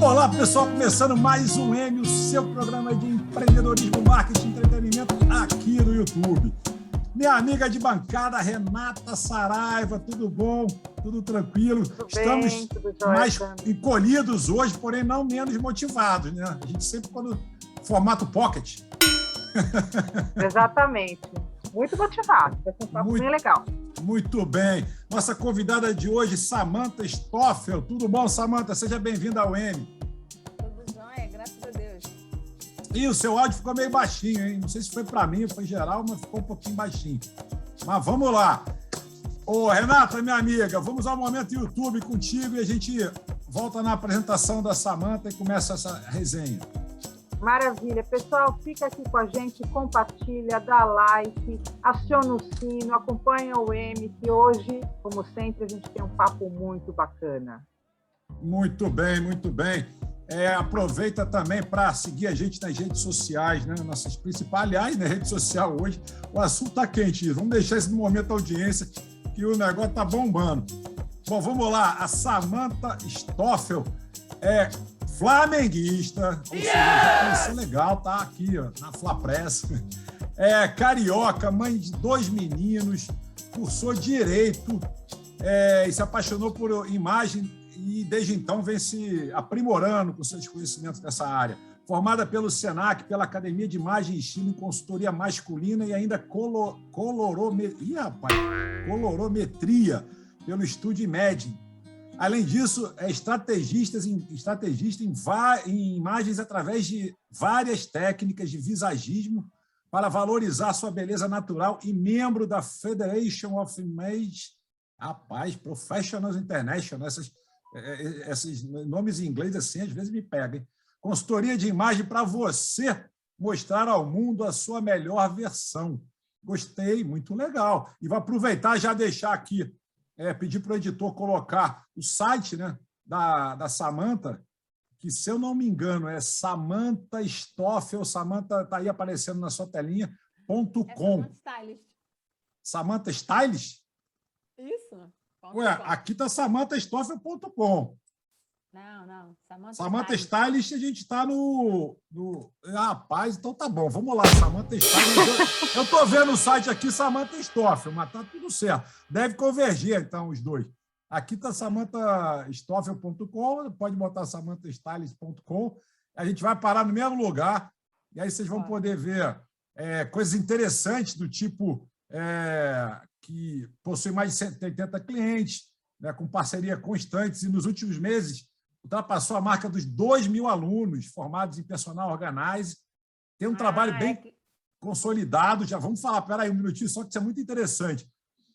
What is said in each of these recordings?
Olá, pessoal, começando mais um M, o seu programa de empreendedorismo, marketing e entretenimento aqui no YouTube. Minha amiga de bancada, Renata Saraiva, tudo bom? Tudo tranquilo? Estamos mais encolhidos hoje, porém não menos motivados, né? A gente sempre quando formato pocket. Exatamente. Muito motivado. Vai ser um papo bem legal. Muito bem. Nossa convidada de hoje, Samantha Stoffel. Tudo bom, Samantha? Seja bem-vinda ao M. Tudo jóia, graças a Deus. E o seu áudio ficou meio baixinho, hein? Não sei se foi para mim ou foi geral, mas ficou um pouquinho baixinho. Mas vamos lá. Ô, Renata, minha amiga, vamos ao momento YouTube contigo e a gente volta na apresentação da Samantha e começa essa resenha. Maravilha. Pessoal, fica aqui com a gente, compartilha, dá like, aciona o sino, acompanha o M, que hoje, como sempre, a gente tem um papo muito bacana. Muito bem, muito bem. Aproveita também para seguir a gente nas redes sociais, né? Nossas principais, aliás, na rede social hoje, o assunto está quente. Vamos deixar esse momento da audiência, que o negócio está bombando. Bom, vamos lá. A Samantha Stoffel é flamenguista, ou seja, já conheci legal, tá aqui ó, na Flapress. É carioca, mãe de 2 meninos, cursou Direito e se apaixonou por imagem e desde então vem se aprimorando com seus conhecimentos dessa área. Formada pelo SENAC, pela Academia de Imagem e Estilo em consultoria masculina e ainda colorometria pelo Estúdio Imaging. Além disso, é estrategista em imagens através de várias técnicas de visagismo para valorizar sua beleza natural e membro da Federation of Image, Professionals International, esses nomes em inglês assim, às vezes me pegam. Hein? Consultoria de imagem para você mostrar ao mundo a sua melhor versão. Gostei, muito legal. E vou aproveitar e já deixar aqui, pedir para o editor colocar o site, né, da Samantha, que, se eu não me engano, é Samantha Stoffel, Samantha está aí aparecendo na sua telinha, .com. Samantha Stylist. Samantha Stylist? Isso. Ué, aqui está samanthastoffel.com. Não. Samantha Stylist, a gente está no... Rapaz, então tá bom, vamos lá, Samantha Stylist. Eu estou vendo o site aqui, Samantha Stoffel, mas tá tudo certo. Deve convergir, então, os dois. Aqui está samanthastoffel.com, pode botar samanthastylist.com. A gente vai parar no mesmo lugar, e aí vocês vão poder ver coisas interessantes do tipo que possui mais de 180 clientes, né, com parceria constantes, e nos últimos meses ultrapassou a marca dos 2.000 alunos formados em personal organize. Tem um trabalho bem consolidado. Já vamos falar, peraí, um minutinho, só que isso é muito interessante.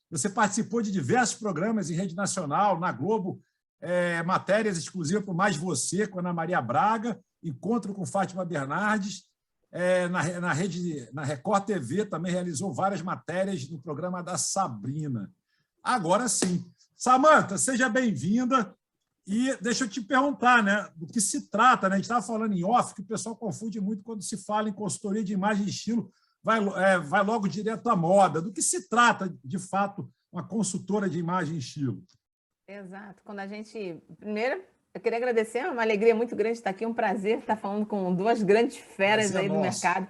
Você participou de diversos programas em rede nacional, na Globo, matérias exclusivas para o Mais Você, com Ana Maria Braga, encontro com Fátima Bernardes. Na Record TV também realizou várias matérias no programa da Sabrina. Agora sim. Samantha, seja bem-vinda. E deixa eu te perguntar, né, do que se trata, né? A gente estava falando em off, que o pessoal confunde muito quando se fala em consultoria de imagem e estilo, vai logo direto à moda. Do que se trata, de fato, uma consultora de imagem e estilo? Exato. Quando a gente... Primeiro, eu queria agradecer, é uma alegria muito grande estar aqui, um prazer estar falando com duas grandes feras aí do mercado.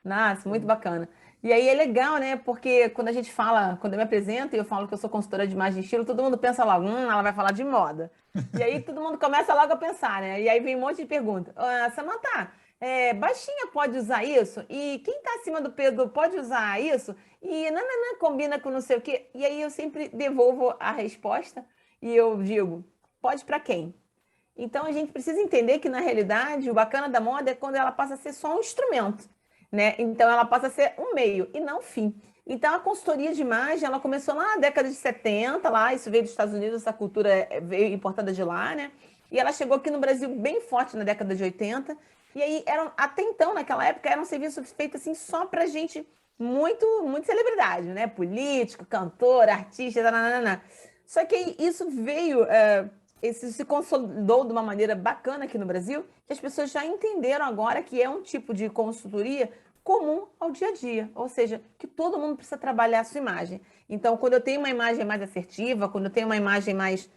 Nossa, muito bacana. E aí é legal, né? Porque quando a gente fala, quando eu me apresento e eu falo que eu sou consultora de imagem e estilo, todo mundo pensa logo, ela vai falar de moda. E aí todo mundo começa logo a pensar, né? E aí vem um monte de pergunta. Samantha, baixinha pode usar isso? E quem está acima do peso pode usar isso? E não combina com não sei o quê. E aí eu sempre devolvo a resposta e eu digo, pode para quem? Então a gente precisa entender que, na realidade, o bacana da moda é quando ela passa a ser só um instrumento. Né? Então, ela passa a ser um meio e não um fim. Então, a consultoria de imagem, ela começou lá na década de 70, lá, isso veio dos Estados Unidos, essa cultura veio importada de lá, né? E ela chegou aqui no Brasil bem forte na década de 80. E aí, até então, naquela época, era um serviço feito assim, só para gente muito celebridade, né? Político, cantor, artista, nananana. Só que isso veio... Isso se consolidou de uma maneira bacana aqui no Brasil, que as pessoas já entenderam agora que é um tipo de consultoria comum ao dia a dia, ou seja, que todo mundo precisa trabalhar a sua imagem. Então, quando eu tenho uma imagem mais assertiva, quando eu tenho uma imagem mais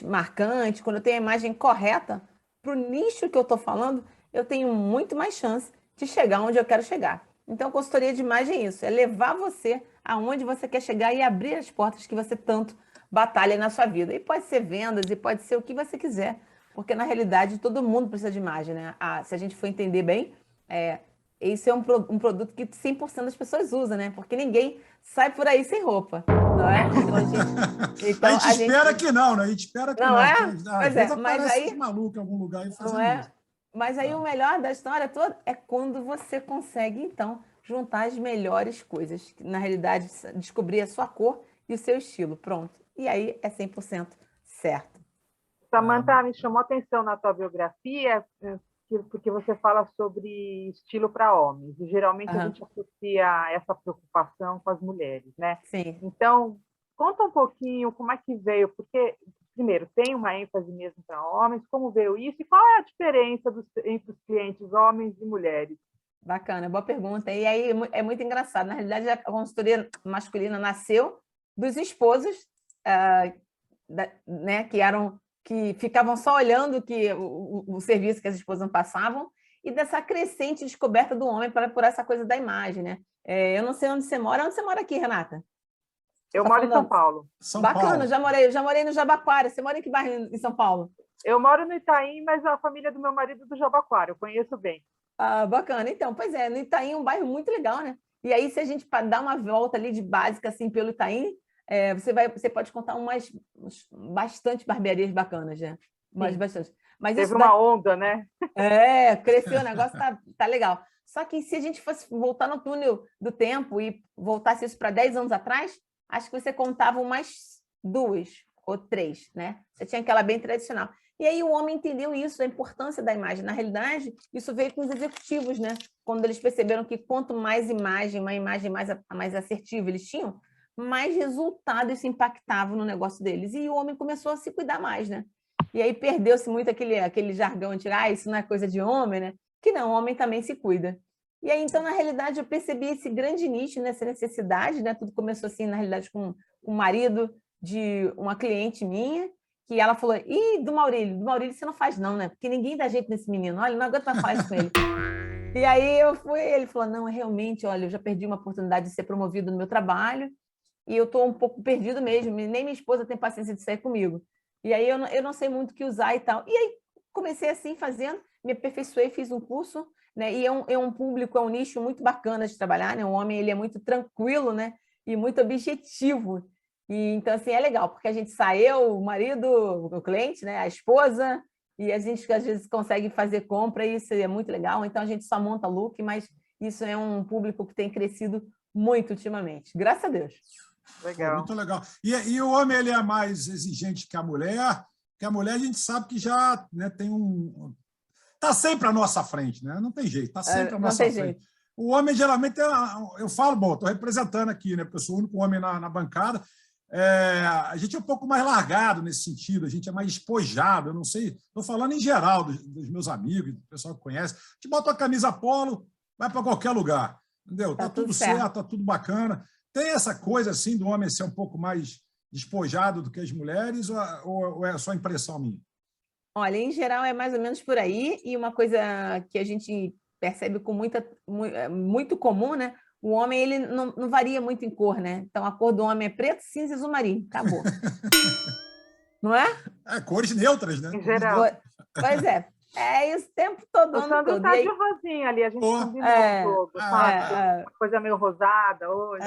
marcante, quando eu tenho a imagem correta para o nicho que eu estou falando, eu tenho muito mais chance de chegar onde eu quero chegar. Então, consultoria de imagem é isso, é levar você aonde você quer chegar e abrir as portas que você tanto batalha na sua vida. E pode ser vendas, e pode ser o que você quiser, porque na realidade todo mundo precisa de imagem, né? Se a gente for entender bem, esse é um produto que 100% das pessoas usam, né? Porque ninguém sai por aí sem roupa, não é? Então, a gente espera que não, né? A gente espera que não. É? Às vezes aparece uns malucos em algum lugar e fazendo isso. Mas aí o melhor da história toda é quando você consegue, então, juntar as melhores coisas. Na realidade, descobrir a sua cor e o seu estilo. Pronto. E aí é 100% certo. Samantha, me chamou a atenção na tua biografia, porque você fala sobre estilo para homens. E geralmente a gente associa essa preocupação com as mulheres, né? Sim. Então, conta um pouquinho como é que veio, porque, primeiro, tem uma ênfase mesmo para homens, como veio isso e qual é a diferença entre os clientes homens e mulheres? Bacana, boa pergunta. E aí é muito engraçado. Na realidade, a consultoria masculina nasceu dos esposos, né, que ficavam só olhando o serviço que as esposas passavam e dessa crescente descoberta do homem por essa coisa da imagem, né? Eu não sei onde você mora. Onde você mora aqui, Renata? Eu moro em São Paulo. Bacana, já morei no Jabaquara. Você mora em que bairro em São Paulo? Eu moro no Itaim, mas a família do meu marido é do Jabaquara, eu conheço bem. Bacana. Então, pois é, no Itaim é um bairro muito legal, né? E aí, se a gente dar uma volta ali de básica, assim, pelo Itaim, você pode contar bastante barbearias bacanas, né? Bastante. Mas teve uma onda, né? Cresceu, o negócio tá legal. Só que se a gente fosse voltar no túnel do tempo e voltasse isso para 10 anos atrás, acho que você contava umas 2 ou 3, né? Você tinha aquela bem tradicional. E aí o homem entendeu isso, a importância da imagem. Na realidade, isso veio com os executivos, né? Quando eles perceberam que quanto mais imagem, uma imagem mais assertiva eles tinham, mais resultado isso impactava no negócio deles. E o homem começou a se cuidar mais, né? E aí perdeu-se muito aquele jargão antigo, isso não é coisa de homem, né? Que não, o homem também se cuida. E aí, então, na realidade, eu percebi esse grande nicho, né? Essa necessidade, né? Tudo começou assim, na realidade, com o marido de uma cliente minha, que ela falou, do Maurílio você não faz não, né? Porque ninguém dá jeito nesse menino, olha, não aguento mais falar isso com ele. E aí ele falou, não, realmente, olha, eu já perdi uma oportunidade de ser promovido no meu trabalho e eu estou um pouco perdido mesmo, nem minha esposa tem paciência de sair comigo. E aí eu não sei muito o que usar e tal. E aí comecei assim, fazendo, me aperfeiçoei, fiz um curso, né? E é um público, é um nicho muito bacana de trabalhar, né? O homem, ele é muito tranquilo, né? E muito objetivo. E, então, assim, é legal, porque a gente sai, o marido, o cliente, né? A esposa, e a gente, às vezes, consegue fazer compra, e isso é muito legal. Então, a gente só monta look, mas isso é um público que tem crescido muito ultimamente. Graças a Deus. Legal. Muito legal. E o homem ele é mais exigente que a mulher, porque a mulher a gente sabe que já, né, tem está sempre à nossa frente, né? Não tem jeito, está sempre à nossa frente. Jeito. O homem, geralmente, eu falo, bom, estou representando aqui, né? Porque eu sou o único homem na bancada. A gente é um pouco mais largado nesse sentido, a gente é mais despojado, eu não sei, estou falando em geral dos meus amigos, do pessoal que conhece. A gente bota uma camisa polo, vai para qualquer lugar, entendeu? Está tudo certo, está tudo bacana. Tem essa coisa assim do homem ser um pouco mais despojado do que as mulheres, ou é só impressão minha? Olha, em geral é mais ou menos por aí, e uma coisa que a gente percebe com muito comum, né? O homem ele não varia muito em cor, né? Então a cor do homem é preto, cinza e azul marinho, acabou. Não é? Cores neutras, né? Em geral. Pois é. É isso o tempo todo. O Sandro está de rosinha ali, a gente combinou todo, sabe? Uma coisa meio rosada hoje.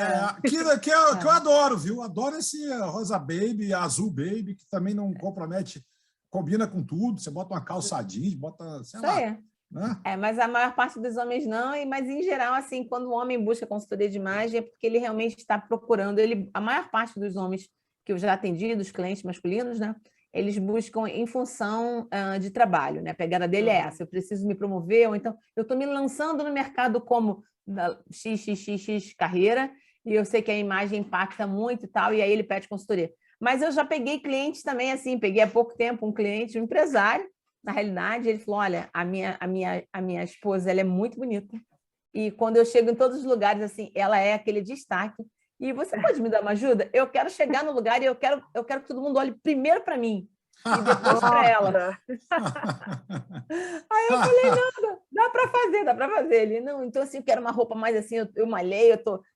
Que eu adoro, viu? Adoro esse rosa baby, azul baby, que também não compromete, combina com tudo. Você bota uma calça jeans, bota, sei lá. Né? Mas a maior parte dos homens não, mas em geral, assim, quando o homem busca consultoria de imagem, é porque ele realmente está procurando, a maior parte dos homens que eu já atendi, dos clientes masculinos, né? Eles buscam em função de trabalho, né? A pegada dele é essa, eu preciso me promover, ou então eu estou me lançando no mercado como XXX carreira, e eu sei que a imagem impacta muito e tal, e aí ele pede consultoria. Mas eu já peguei clientes também, assim, peguei há pouco tempo um cliente, um empresário, na realidade, ele falou, olha, a minha esposa, ela é muito bonita, e quando eu chego em todos os lugares, assim, ela é aquele destaque, e você pode me dar uma ajuda? Eu quero chegar no lugar e eu quero que todo mundo olhe primeiro para mim. e depois para ela. Aí eu falei, não, dá para fazer, dá para fazer. Ele, não, então assim, eu quero uma roupa mais assim, eu malhei,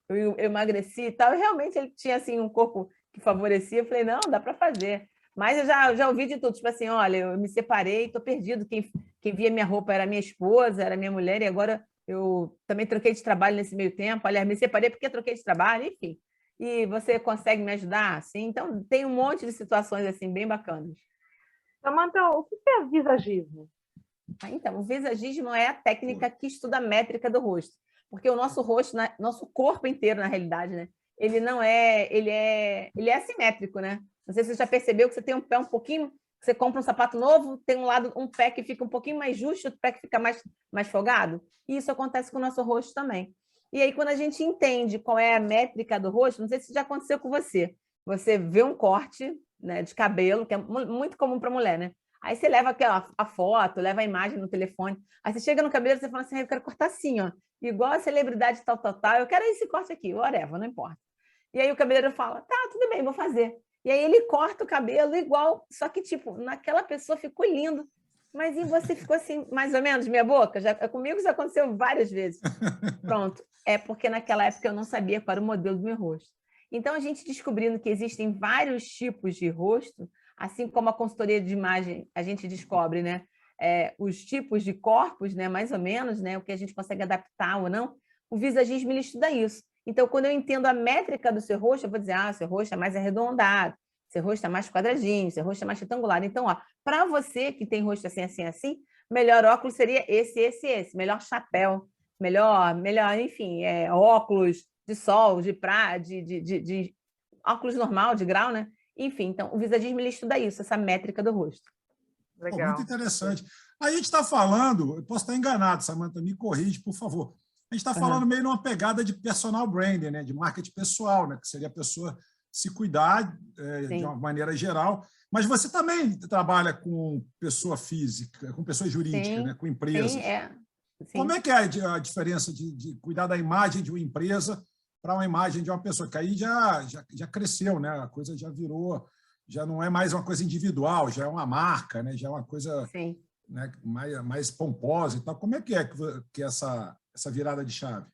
eu emagreci e tal. E realmente ele tinha assim um corpo que favorecia. Eu falei, não, dá para fazer. Mas eu já ouvi de tudo, tipo assim, olha, eu me separei, estou perdido. Quem via minha roupa era minha esposa, era minha mulher, e agora eu também troquei de trabalho nesse meio tempo. Aliás, me separei porque troquei de trabalho, enfim. E você consegue me ajudar? Assim, então, tem um monte de situações assim bem bacanas. Samantha, o que é visagismo? Então, o visagismo é a técnica que estuda a métrica do rosto, porque o nosso rosto, nosso corpo inteiro, na realidade, né? Ele é assimétrico, né? Não sei se você já percebeu que você tem um pé um pouquinho, você compra um sapato novo, tem um pé que fica um pouquinho mais justo, outro pé que fica mais folgado. E isso acontece com o nosso rosto também. E aí, quando a gente entende qual é a métrica do rosto, não sei se já aconteceu com você. Você vê um corte, né, de cabelo, que é muito comum para mulher, né? Aí você leva a foto, leva a imagem no telefone. Aí você chega no cabelo e você fala assim, eu quero cortar assim, ó. Igual a celebridade tal, eu quero esse corte aqui, whatever, não importa. E aí o cabeleireiro fala, tá, tudo bem, vou fazer. E aí ele corta o cabelo igual, só que, tipo, naquela pessoa ficou lindo, mas em você ficou assim, mais ou menos, minha boca? Comigo isso aconteceu várias vezes. Pronto, é porque naquela época eu não sabia qual era o modelo do meu rosto. Então, a gente descobrindo que existem vários tipos de rosto, assim como a consultoria de imagem, a gente descobre, né, os tipos de corpos, né, mais ou menos, né, o que a gente consegue adaptar ou não, o visagismo ele estuda isso. Então, quando eu entendo a métrica do seu rosto, eu vou dizer, seu rosto é mais arredondado, seu rosto é mais quadradinho, seu rosto é mais retangular. Então, para você que tem rosto assim, assim, assim, melhor óculos seria esse. Melhor chapéu, melhor, enfim, óculos de sol, de óculos normal, de grau, né? Enfim, então, o visagismo ele estuda isso, essa métrica do rosto. Legal. Muito interessante. A gente está falando, eu posso estar enganado, Samantha, me corrige, por favor. A gente está falando meio numa pegada de personal branding, né? De marketing pessoal, né? Que seria a pessoa se cuidar de uma maneira geral. Mas você também trabalha com pessoa física, com pessoa jurídica, né? Com empresas. Sim. Como é que é a diferença de cuidar da imagem de uma empresa para uma imagem de uma pessoa? Que aí já cresceu, né? A coisa já virou, já não é mais uma coisa individual, já é uma marca, né? Já é uma coisa, né, mais pomposa e tal. Como é que essa virada de chave?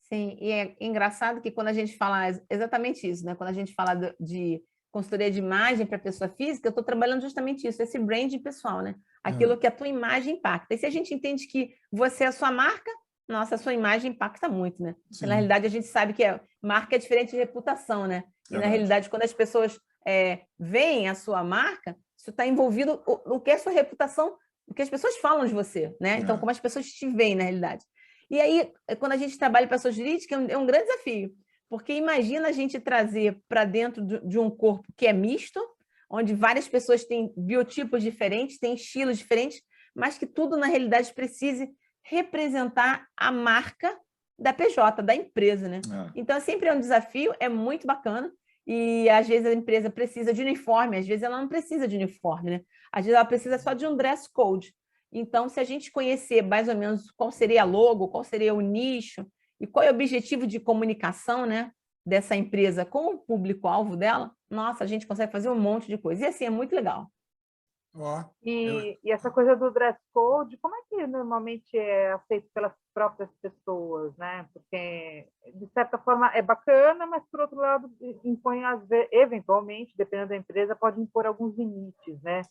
Sim, e é engraçado que quando a gente fala exatamente isso, né? Quando a gente fala de consultoria de imagem para pessoa física, eu estou trabalhando justamente isso, esse branding pessoal, né? Aquilo que a tua imagem impacta. E se a gente entende que você é a sua marca, nossa, a sua imagem impacta muito, né? Porque, na realidade, a gente sabe que marca é diferente de reputação, né? E, na realidade, quando as pessoas veem a sua marca, isso está envolvido no que é a sua reputação, o que as pessoas falam de você, né? Então, como as pessoas te veem, na realidade. E aí, quando a gente trabalha pessoa jurídica, é um grande desafio, porque imagina a gente trazer para dentro de um corpo que é misto, onde várias pessoas têm biotipos diferentes, têm estilos diferentes, mas que tudo, na realidade, precise representar a marca da PJ, da empresa, né? Então, sempre é um desafio, é muito bacana, e às vezes a empresa precisa de uniforme, às vezes ela não precisa de uniforme, né? Às vezes ela precisa só de um dress code. Então, se a gente conhecer mais ou menos qual seria a logo, qual seria o nicho e qual é o objetivo de comunicação, né, dessa empresa com o público-alvo dela, nossa, a gente consegue fazer um monte de coisa. E assim, é muito legal. E essa coisa do dress code, como é que normalmente é aceito pelas próprias pessoas, né? Porque, de certa forma, é bacana, mas, por outro lado, impõe, eventualmente, dependendo da empresa, pode impor alguns limites, né?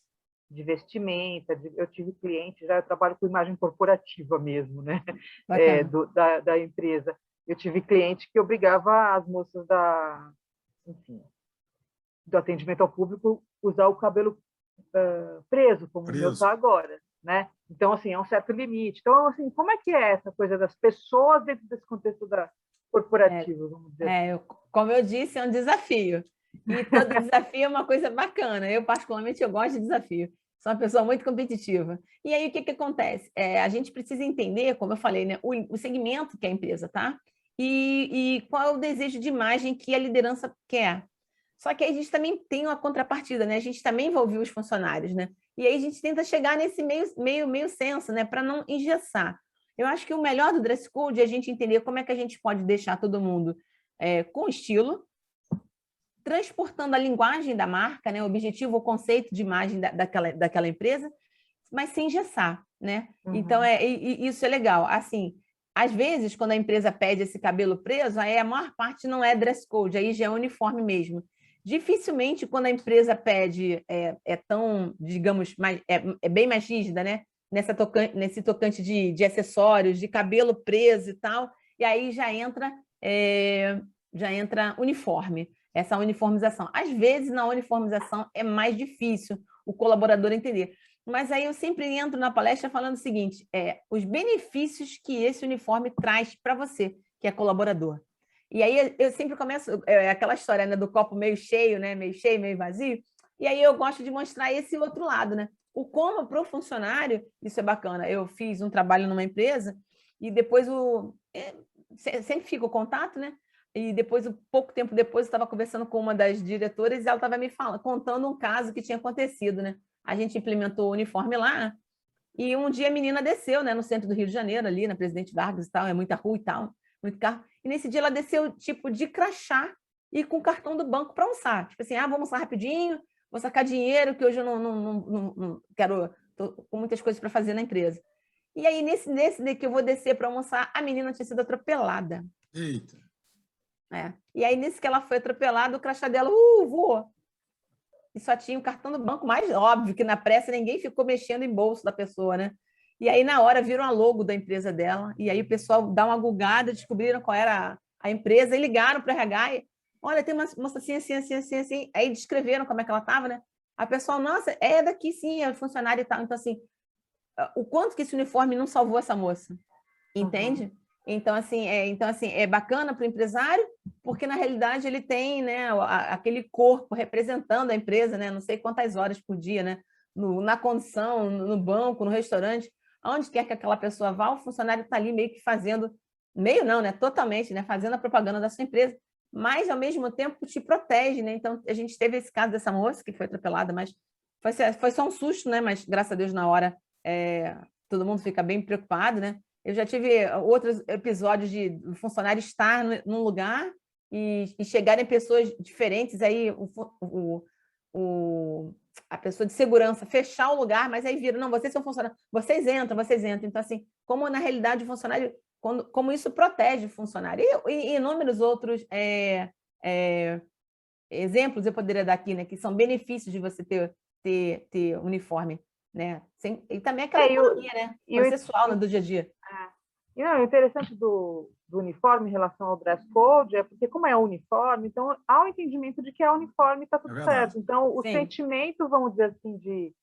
De vestimenta, eu tive cliente, eu trabalho com imagem corporativa mesmo, né? Da empresa. Eu tive cliente que obrigava as moças do atendimento ao público usar o cabelo preso, como o meu está agora, né? Então, assim, é um certo limite. Então, assim, como é que é essa coisa das pessoas dentro desse contexto corporativo, vamos dizer? Como eu disse, é um desafio. E todo desafio é uma coisa bacana. Eu, particularmente, eu gosto de desafio. Sou uma pessoa muito competitiva. E aí, o que acontece? A gente precisa entender, como eu falei, né, o segmento que a empresa está e qual é o desejo de imagem que a liderança quer. Só que aí a gente também tem uma contrapartida, né? A gente também envolveu os funcionários, né? E aí a gente tenta chegar nesse meio senso, né? Para não engessar. Eu acho que o melhor do dress code é a gente entender como é que a gente pode deixar todo mundo com estilo, transportando a linguagem da marca, né, o objetivo, o conceito de imagem daquela empresa, mas sem engessar, né? Então, isso é legal. Assim, às vezes, quando a empresa pede esse cabelo preso, aí a maior parte não é dress code, aí já é uniforme mesmo. Dificilmente, quando a empresa pede, é tão, digamos, é bem mais rígida, né? Nesse tocante de acessórios, de cabelo preso e tal, e aí já entra uniforme, essa uniformização. Às vezes, na uniformização, é mais difícil o colaborador entender. Mas aí eu sempre entro na palestra falando o seguinte, os benefícios que esse uniforme traz para você, que é colaborador. E aí eu sempre começo, aquela história, né, do copo meio cheio, né, meio cheio, meio vazio, e aí eu gosto de mostrar esse outro lado, né? O como para o funcionário, isso é bacana. Eu fiz um trabalho numa empresa e depois sempre fica o contato, né? E depois, pouco tempo depois, eu estava conversando com uma das diretoras e ela estava me contando um caso que tinha acontecido, né? A gente implementou o uniforme lá e um dia a menina desceu, né, no centro do Rio de Janeiro, ali na Presidente Vargas e tal, é muita rua e tal, muito carro. E nesse dia ela desceu, tipo, de crachá e com o cartão do banco para almoçar. Tipo assim, vou almoçar rapidinho, vou sacar dinheiro, que hoje eu não quero, tô com muitas coisas para fazer na empresa. E aí, nesse que eu vou descer para almoçar, a menina tinha sido atropelada. Eita! E aí, nesse que ela foi atropelada, o crachá dela voou. E só tinha o cartão do banco, mais óbvio que na pressa ninguém ficou mexendo em bolso da pessoa, né? E aí, na hora, viram a logo da empresa dela, e aí o pessoal dá uma gulgada, descobriram qual era a empresa, e ligaram para o RH, e, olha, tem uma moça assim, assim, assim, assim, assim, aí descreveram como é que ela estava, né? A pessoa, nossa, é daqui sim, é funcionária e tal. Então, assim, o quanto que esse uniforme não salvou essa moça, entende? Então, assim, é bacana para o empresário, porque, na realidade, ele tem, né, aquele corpo representando a empresa, né, não sei quantas horas por dia, né, na condição, no banco, no restaurante, aonde quer que aquela pessoa vá, o funcionário está ali meio que fazendo, meio não, né, totalmente, né, fazendo a propaganda da sua empresa, mas, ao mesmo tempo, te protege, né? Então, a gente teve esse caso dessa moça que foi atropelada, mas foi só um susto, né, mas, graças a Deus, na hora, todo mundo fica bem preocupado, né? Eu já tive outros episódios de funcionário estar num lugar e chegarem pessoas diferentes, aí a pessoa de segurança fechar o lugar, mas aí viram, não, vocês são funcionários, vocês entram. Então, assim, como na realidade o funcionário, como isso protege o funcionário. E inúmeros outros exemplos eu poderia dar aqui, né, que são benefícios de você ter uniforme, né? E também aquela economia, né? Processual do dia a dia. E o interessante do uniforme em relação ao dress code é porque, como é uniforme, então há o entendimento de que é uniforme e está tudo certo. Então, o sentimento, vamos dizer assim, de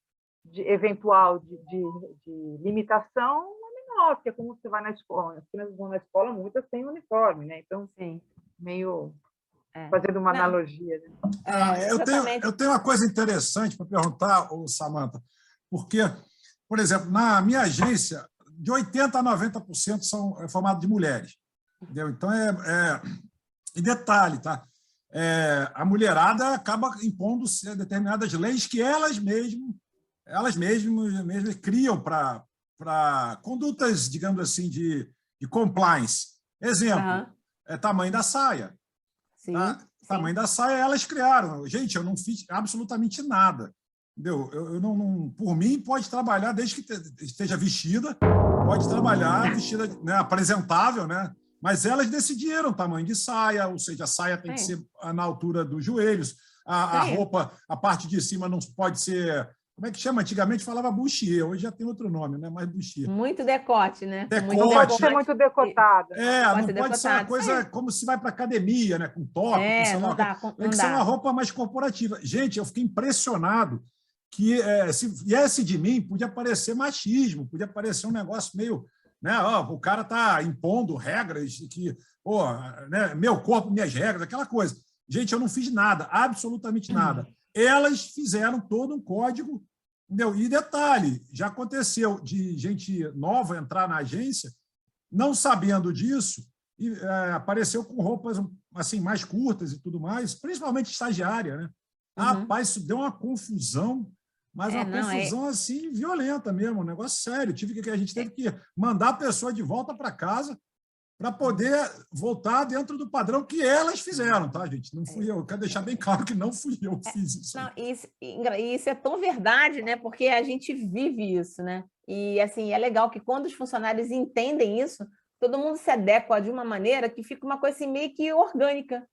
eventual de limitação é menor, porque como você vai na escola, as crianças vão na escola, muitas têm uniforme, né? Então, meio fazendo uma analogia. Né? Eu tenho uma coisa interessante para perguntar, Samantha, porque, por exemplo, na minha agência, de 80% a 90% são formados de mulheres. Entendeu? Então, e detalhe, tá? A mulherada acaba impondo determinadas leis que elas mesmas criam para condutas, digamos assim, de compliance. Exemplo, tamanho da saia. Sim, tá? Tamanho da saia, elas criaram. Gente, eu não fiz absolutamente nada. Entendeu? Eu não, por mim, pode trabalhar desde que esteja vestida, pode trabalhar vestida, né, apresentável, né? Mas elas decidiram o tamanho de saia, ou seja, a saia tem que ser na altura dos joelhos, a roupa, a parte de cima não pode ser... Como é que chama? Antigamente falava bustier, hoje já tem outro nome, né? Mais bustier. Muito decote, né? Decote. Não pode ser muito decotado. Não pode ser uma coisa como se vai para academia, né? Com top, com sei lá. Tem que ser uma roupa mais corporativa. Gente, eu fiquei impressionado que se viesse de mim, podia parecer machismo, podia parecer um negócio meio... Né, o cara está impondo regras que... né, meu corpo, minhas regras, aquela coisa. Gente, eu não fiz nada, absolutamente nada. Elas fizeram todo um código, entendeu? E detalhe, já aconteceu de gente nova entrar na agência, não sabendo disso, e apareceu com roupas assim, mais curtas e tudo mais, principalmente estagiária, né? Rapaz, isso deu uma confusão, mas uma confusão assim, violenta mesmo, um negócio sério. A gente teve que mandar a pessoa de volta para casa, para poder voltar dentro do padrão que elas fizeram, tá, gente? Não fui eu. Eu quero deixar bem claro que não fui eu que fiz isso. Não, isso é tão verdade, né? Porque a gente vive isso, né? E assim, é legal que quando os funcionários entendem isso, todo mundo se adequa de uma maneira que fica uma coisa assim, meio que orgânica.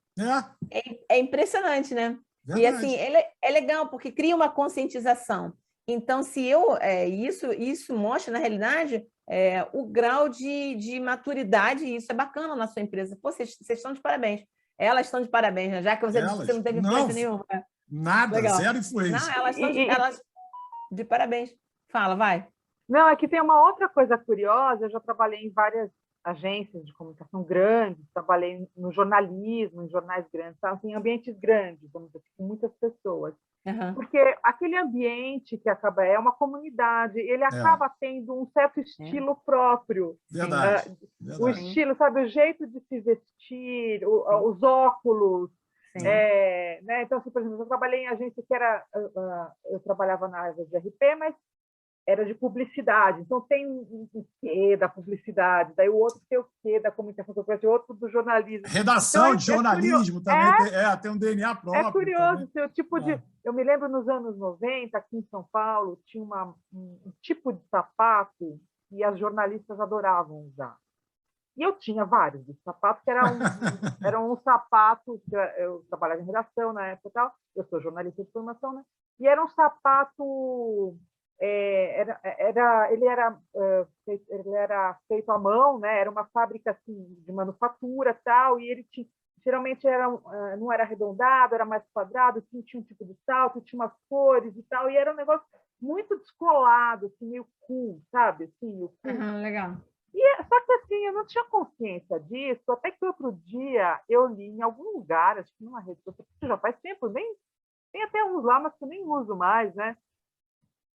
É impressionante, né? Verdade. E assim, é legal, porque cria uma conscientização. Então, isso mostra, na realidade, o grau de maturidade, e isso é bacana na sua empresa. Pô, vocês estão de parabéns. Elas estão de parabéns, né? Já que você não teve influência nenhuma. Nada, legal. Zero influência. Não, elas estão de parabéns. Fala, vai. Não, é que tem uma outra coisa curiosa. Eu já trabalhei em várias agências de comunicação grandes, trabalhei no jornalismo, em jornais grandes, em ambientes grandes, vamos dizer, com muitas pessoas. Uhum. Porque aquele ambiente que acaba é uma comunidade, ele acaba tendo um certo estilo próprio. Verdade. O estilo, sabe, o jeito de se vestir, os óculos. Né? Então, assim, por exemplo, eu trabalhei em agência que eu trabalhava na área de RP, mas era de publicidade. Então, tem um quê da publicidade, daí o outro tem o quê da comunicação corporativa, outro do jornalismo. Redação de jornalismo também, tem um DNA próprio. É curioso, também. Tipo de... Eu me lembro nos anos 90, aqui em São Paulo, tinha um tipo de sapato que as jornalistas adoravam usar. E eu tinha vários desses sapatos, que era um sapato, eu trabalhava em redação na época e tal, eu sou jornalista de formação, né? E era um sapato... ele era feito à mão, né? Era uma fábrica assim, de manufatura tal, e ele geralmente não era arredondado, era mais quadrado, tinha um tipo de salto, tinha umas cores e tal, e era um negócio muito descolado, assim, meio cool, sabe? Assim, legal. Só que assim, eu não tinha consciência disso, até que outro dia eu li em algum lugar, acho que numa rede social, já faz tempo, tem até uns lá, mas que eu nem uso mais, né?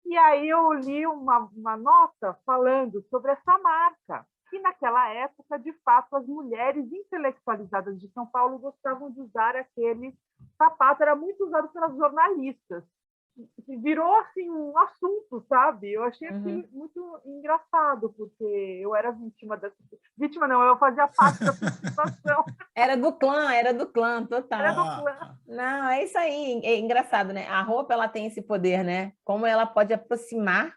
E aí eu li uma nota falando sobre essa marca, que naquela época, de fato, as mulheres intelectualizadas de São Paulo gostavam de usar aquele sapato, era muito usado pelas jornalistas. Virou assim um assunto, sabe? Eu achei aquilo muito engraçado, porque eu era vítima dessa... Vítima não, eu fazia parte dessa situação. Era do clã, total. Era do clã. Não, é isso aí, é engraçado, né? A roupa, ela tem esse poder, né? Como ela pode aproximar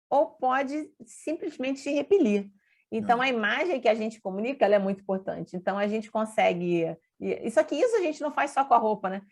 ou pode simplesmente repelir. Então, a imagem que a gente comunica, ela é muito importante. Então, a gente consegue... Isso a gente não faz só com a roupa, né?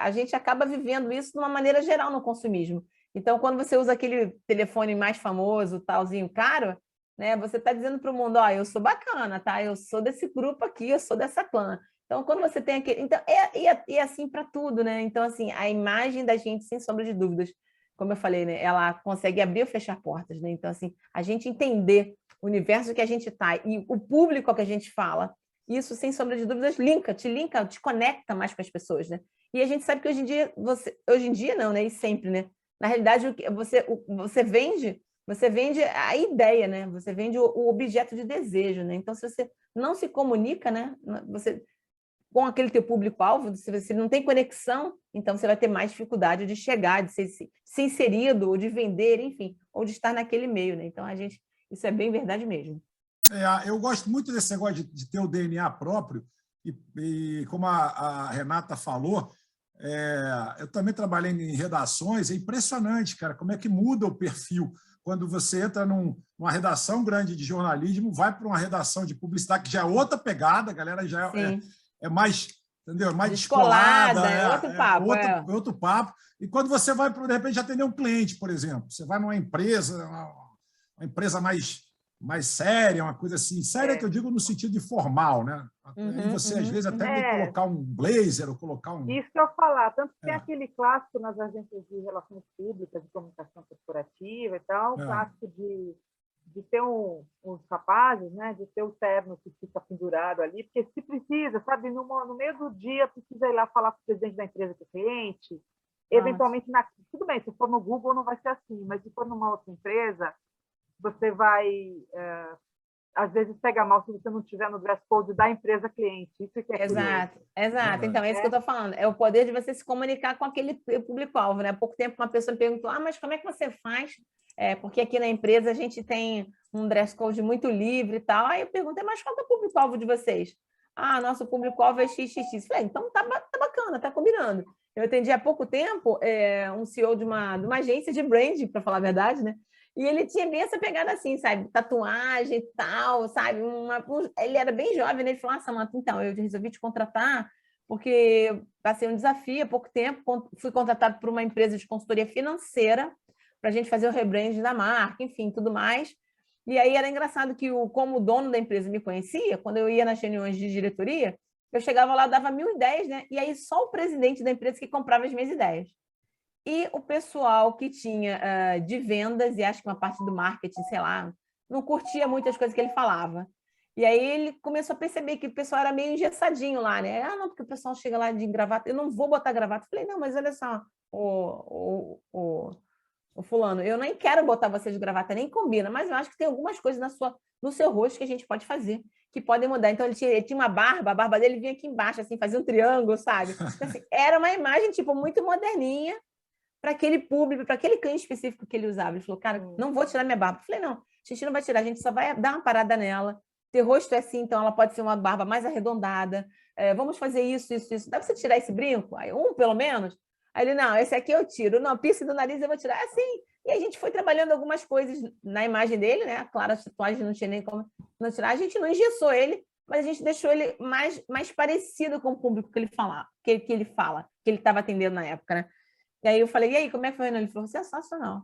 A gente acaba vivendo isso de uma maneira geral no consumismo. Então, quando você usa aquele telefone mais famoso, talzinho caro, né? Você está dizendo para o mundo, eu sou bacana, tá? Eu sou desse grupo aqui, eu sou dessa clã. Então, quando você tem aquele... Então, é assim para tudo, né? Então, assim, a imagem da gente, sem sombra de dúvidas, como eu falei, né? Ela consegue abrir ou fechar portas, né? Então, assim, a gente entender o universo que a gente está e o público que a gente fala, isso, sem sombra de dúvidas, te conecta mais com as pessoas, né? E a gente sabe que hoje em dia não, né? E sempre, né? Na realidade, você vende a ideia, né? Você vende o objeto de desejo, né? Então, se você não se comunica, né? Com aquele teu público-alvo, se você não tem conexão, então você vai ter mais dificuldade de chegar, de ser inserido, ou de vender, enfim, ou de estar naquele meio, né? Então, isso é bem verdade mesmo. Eu gosto muito desse negócio de ter o DNA próprio, e como a Renata falou, eu também trabalhei em redações, é impressionante, cara, como é que muda o perfil. Quando você entra numa redação grande de jornalismo, vai para uma redação de publicidade, que já é outra pegada, a galera já é mais, entendeu? Mais descolada, outro papo. E quando você vai, de repente, atender um cliente, por exemplo, você vai numa empresa, uma empresa mais séria, uma coisa assim, séria que eu digo no sentido de formal, né? E você, às vezes, até tem que colocar um blazer ou colocar um... Isso que eu ia falar, tanto que tem aquele clássico nas agências de relações públicas, de comunicação corporativa e tal, o clássico de ter uns rapazes, né? De ter o terno que fica pendurado ali, porque se precisa, sabe, no meio do dia, precisa ir lá falar com o presidente da empresa que é cliente, eventualmente, tudo bem, se for no Google não vai ser assim, mas se for numa outra empresa, você vai, às vezes, pega mal se você não tiver no dress code da empresa cliente. Isso que é Exato. Então, é isso que eu estou falando. É o poder de você se comunicar com aquele público-alvo, né? Há pouco tempo uma pessoa me perguntou, mas como é que você faz? Porque aqui na empresa a gente tem um dress code muito livre e tal. Aí eu perguntei, mas qual é o público-alvo de vocês? Ah, nosso público-alvo é XXX. Falei, então tá bacana, tá combinando. Eu atendi há pouco tempo um CEO de uma agência de branding, para falar a verdade, né? E ele tinha bem essa pegada assim, sabe? Tatuagem e tal, sabe? Ele era bem jovem, né? Ele falou, Samanta, então, eu resolvi te contratar porque passei um desafio há pouco tempo, fui contratado por uma empresa de consultoria financeira para a gente fazer o rebranding da marca, enfim, tudo mais. E aí era engraçado que, como o dono da empresa me conhecia, quando eu ia nas reuniões de diretoria, eu chegava lá, dava 1000 ideias, né? E aí só o presidente da empresa que comprava as minhas ideias. E o pessoal que tinha de vendas, e acho que uma parte do marketing, sei lá, não curtia muito as coisas que ele falava. E aí ele começou a perceber que o pessoal era meio engessadinho lá, né? Ah, não, porque o pessoal chega lá de gravata, eu não vou botar gravata. Eu falei, não, mas olha só, o fulano, eu nem quero botar você de gravata, nem combina, mas eu acho que tem algumas coisas no seu rosto que a gente pode fazer, que podem mudar. Então, ele tinha uma barba, a barba dele vinha aqui embaixo, assim, fazia um triângulo, sabe? Então, assim, era uma imagem, tipo, muito moderninha para aquele público, para aquele cliente específico que ele usava. Ele falou, cara, não vou tirar minha barba. Eu falei, não, a gente não vai tirar, a gente só vai dar uma parada nela. Teu rosto é assim, então ela pode ser uma barba mais arredondada. Vamos fazer isso. Dá para você tirar esse brinco? Aí, pelo menos? Aí ele, não, esse aqui eu tiro. Não, piercing do nariz eu vou tirar. Assim. E a gente foi trabalhando algumas coisas na imagem dele, né? Claro, a tatuagem não tinha nem como não tirar. A gente não engessou ele, mas a gente deixou ele mais parecido com o público que ele fala, que ele estava atendendo na época, né? E aí eu falei, e aí, como é que foi? Ele falou, sensacional.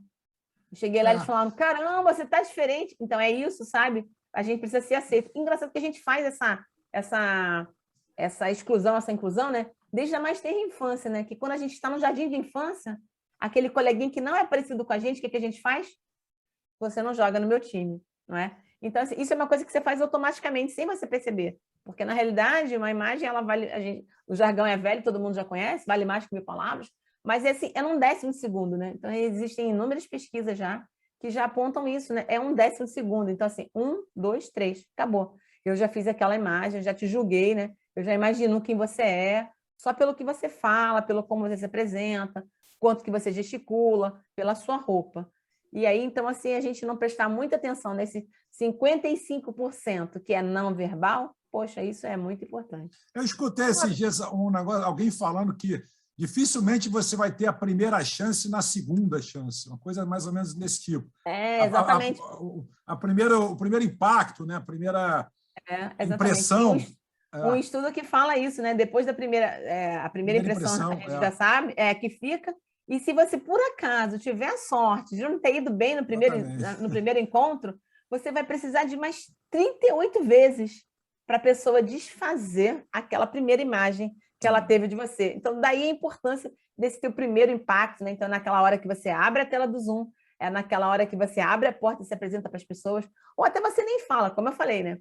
Eu cheguei lá, eles falaram, caramba, você tá diferente. Então é isso, sabe? A gente precisa ser aceito. Engraçado que a gente faz essa exclusão, essa inclusão, né? Desde a mais tenra infância, né? Que quando a gente está no jardim de infância, aquele coleguinha que não é parecido com a gente, o que a gente faz? Você não joga no meu time, não é? Então, assim, isso é uma coisa que você faz automaticamente, sem você perceber. Porque, na realidade, uma imagem, ela vale... o jargão é velho, todo mundo já conhece, vale mais que 1000 palavras, mas assim, é num 10º segundo, né? Então, existem inúmeras pesquisas já que já apontam isso, né? É um 10º segundo. Então, assim, 1, 2, 3, acabou. Eu já fiz aquela imagem, já te julguei, né? Eu já imagino quem você é, só pelo que você fala, pelo como você se apresenta, quanto que você gesticula, pela sua roupa. E aí, então, assim, a gente não prestar muita atenção nesse 55% que é não verbal, poxa, isso é muito importante. Eu escutei esses dias alguém falando que dificilmente você vai ter a primeira chance na segunda chance, uma coisa mais ou menos desse tipo. Exatamente. O primeiro impacto, né? A primeira impressão. Um estudo que fala isso, né? Depois da a primeira impressão a gente já sabe, que fica. E se você, por acaso, tiver a sorte de não ter ido bem no primeiro encontro, você vai precisar de mais 38 vezes para a pessoa desfazer aquela primeira imagem que ela teve de você. Então, daí a importância desse teu primeiro impacto, né? Então, naquela hora que você abre a tela do Zoom, naquela hora que você abre a porta e se apresenta para as pessoas, ou até você nem fala, como eu falei, né?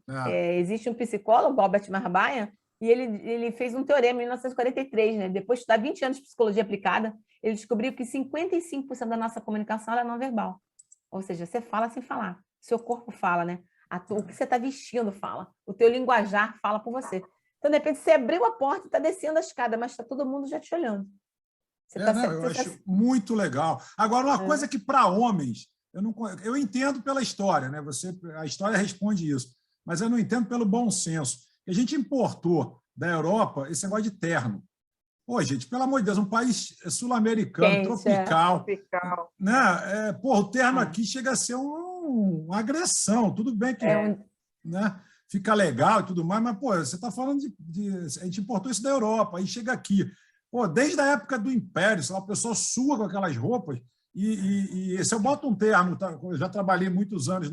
Existe um psicólogo, Albert Marbaia, e ele fez um teorema em 1943, né? Depois de estudar 20 anos de psicologia aplicada, ele descobriu que 55% da nossa comunicação é não verbal. Ou seja, você fala sem falar. Seu corpo fala, né? O que você está vestindo fala. O teu linguajar fala por você. Então, de repente, você abriu a porta e está descendo a escada, mas está todo mundo já te olhando. Eu acho muito legal. Agora, uma coisa que, para homens, eu entendo pela história, né? A história responde isso, mas eu não entendo pelo bom senso. A gente importou da Europa esse negócio de terno. Pô, gente, pelo amor de Deus, um país sul-americano, tropical. Né? O terno aqui chega a ser uma agressão. Tudo bem que né, fica legal e tudo mais, mas pô, você está falando a gente importou isso da Europa, aí chega aqui. Pô, desde a época do Império, sei lá, o pessoal sua com aquelas roupas, e se eu boto um terno, eu já trabalhei muitos anos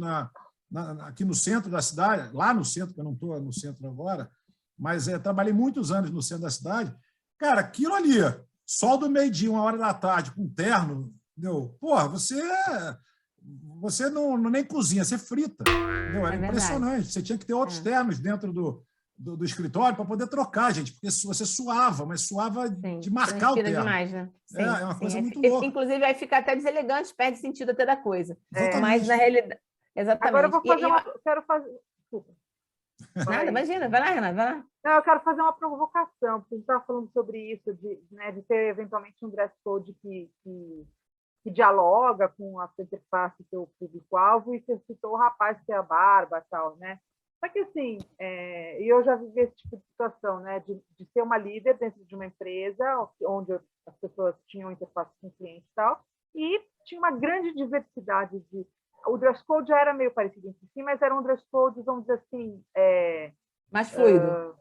aqui no centro da cidade, lá no centro, que eu não estou no centro agora, mas trabalhei muitos anos no centro da cidade. Cara, aquilo ali, sol do meio-dia, 1h da tarde, com terno, entendeu? Porra, você não nem cozinha, você frita. Entendeu? Era impressionante. Você tinha que ter outros ternos dentro do escritório para poder trocar, gente, porque você suava, mas suava de marcar o terno. Demais, né? Sim, é uma coisa muito louca. Inclusive, aí fica até deselegante, perde sentido até da coisa. Exatamente. Mas, na realidade... Exatamente. Agora eu vou fazer quero fazer... Desculpa. Nada, imagina. Vai lá, Renata, vai lá. Não, eu quero fazer uma provocação, porque a gente estava falando sobre isso, de ter eventualmente um dress code que que dialoga com a sua interface, seu público-alvo, e você citou o rapaz que é a barba e tal, né? Só que, assim, eu já vivi esse tipo de situação, né? De ser uma líder dentro de uma empresa, onde as pessoas tinham interface com o cliente e tal, e tinha uma grande diversidade de... O dress code já era meio parecido entre si, mas eram dress codes, vamos dizer assim... Mais fluido.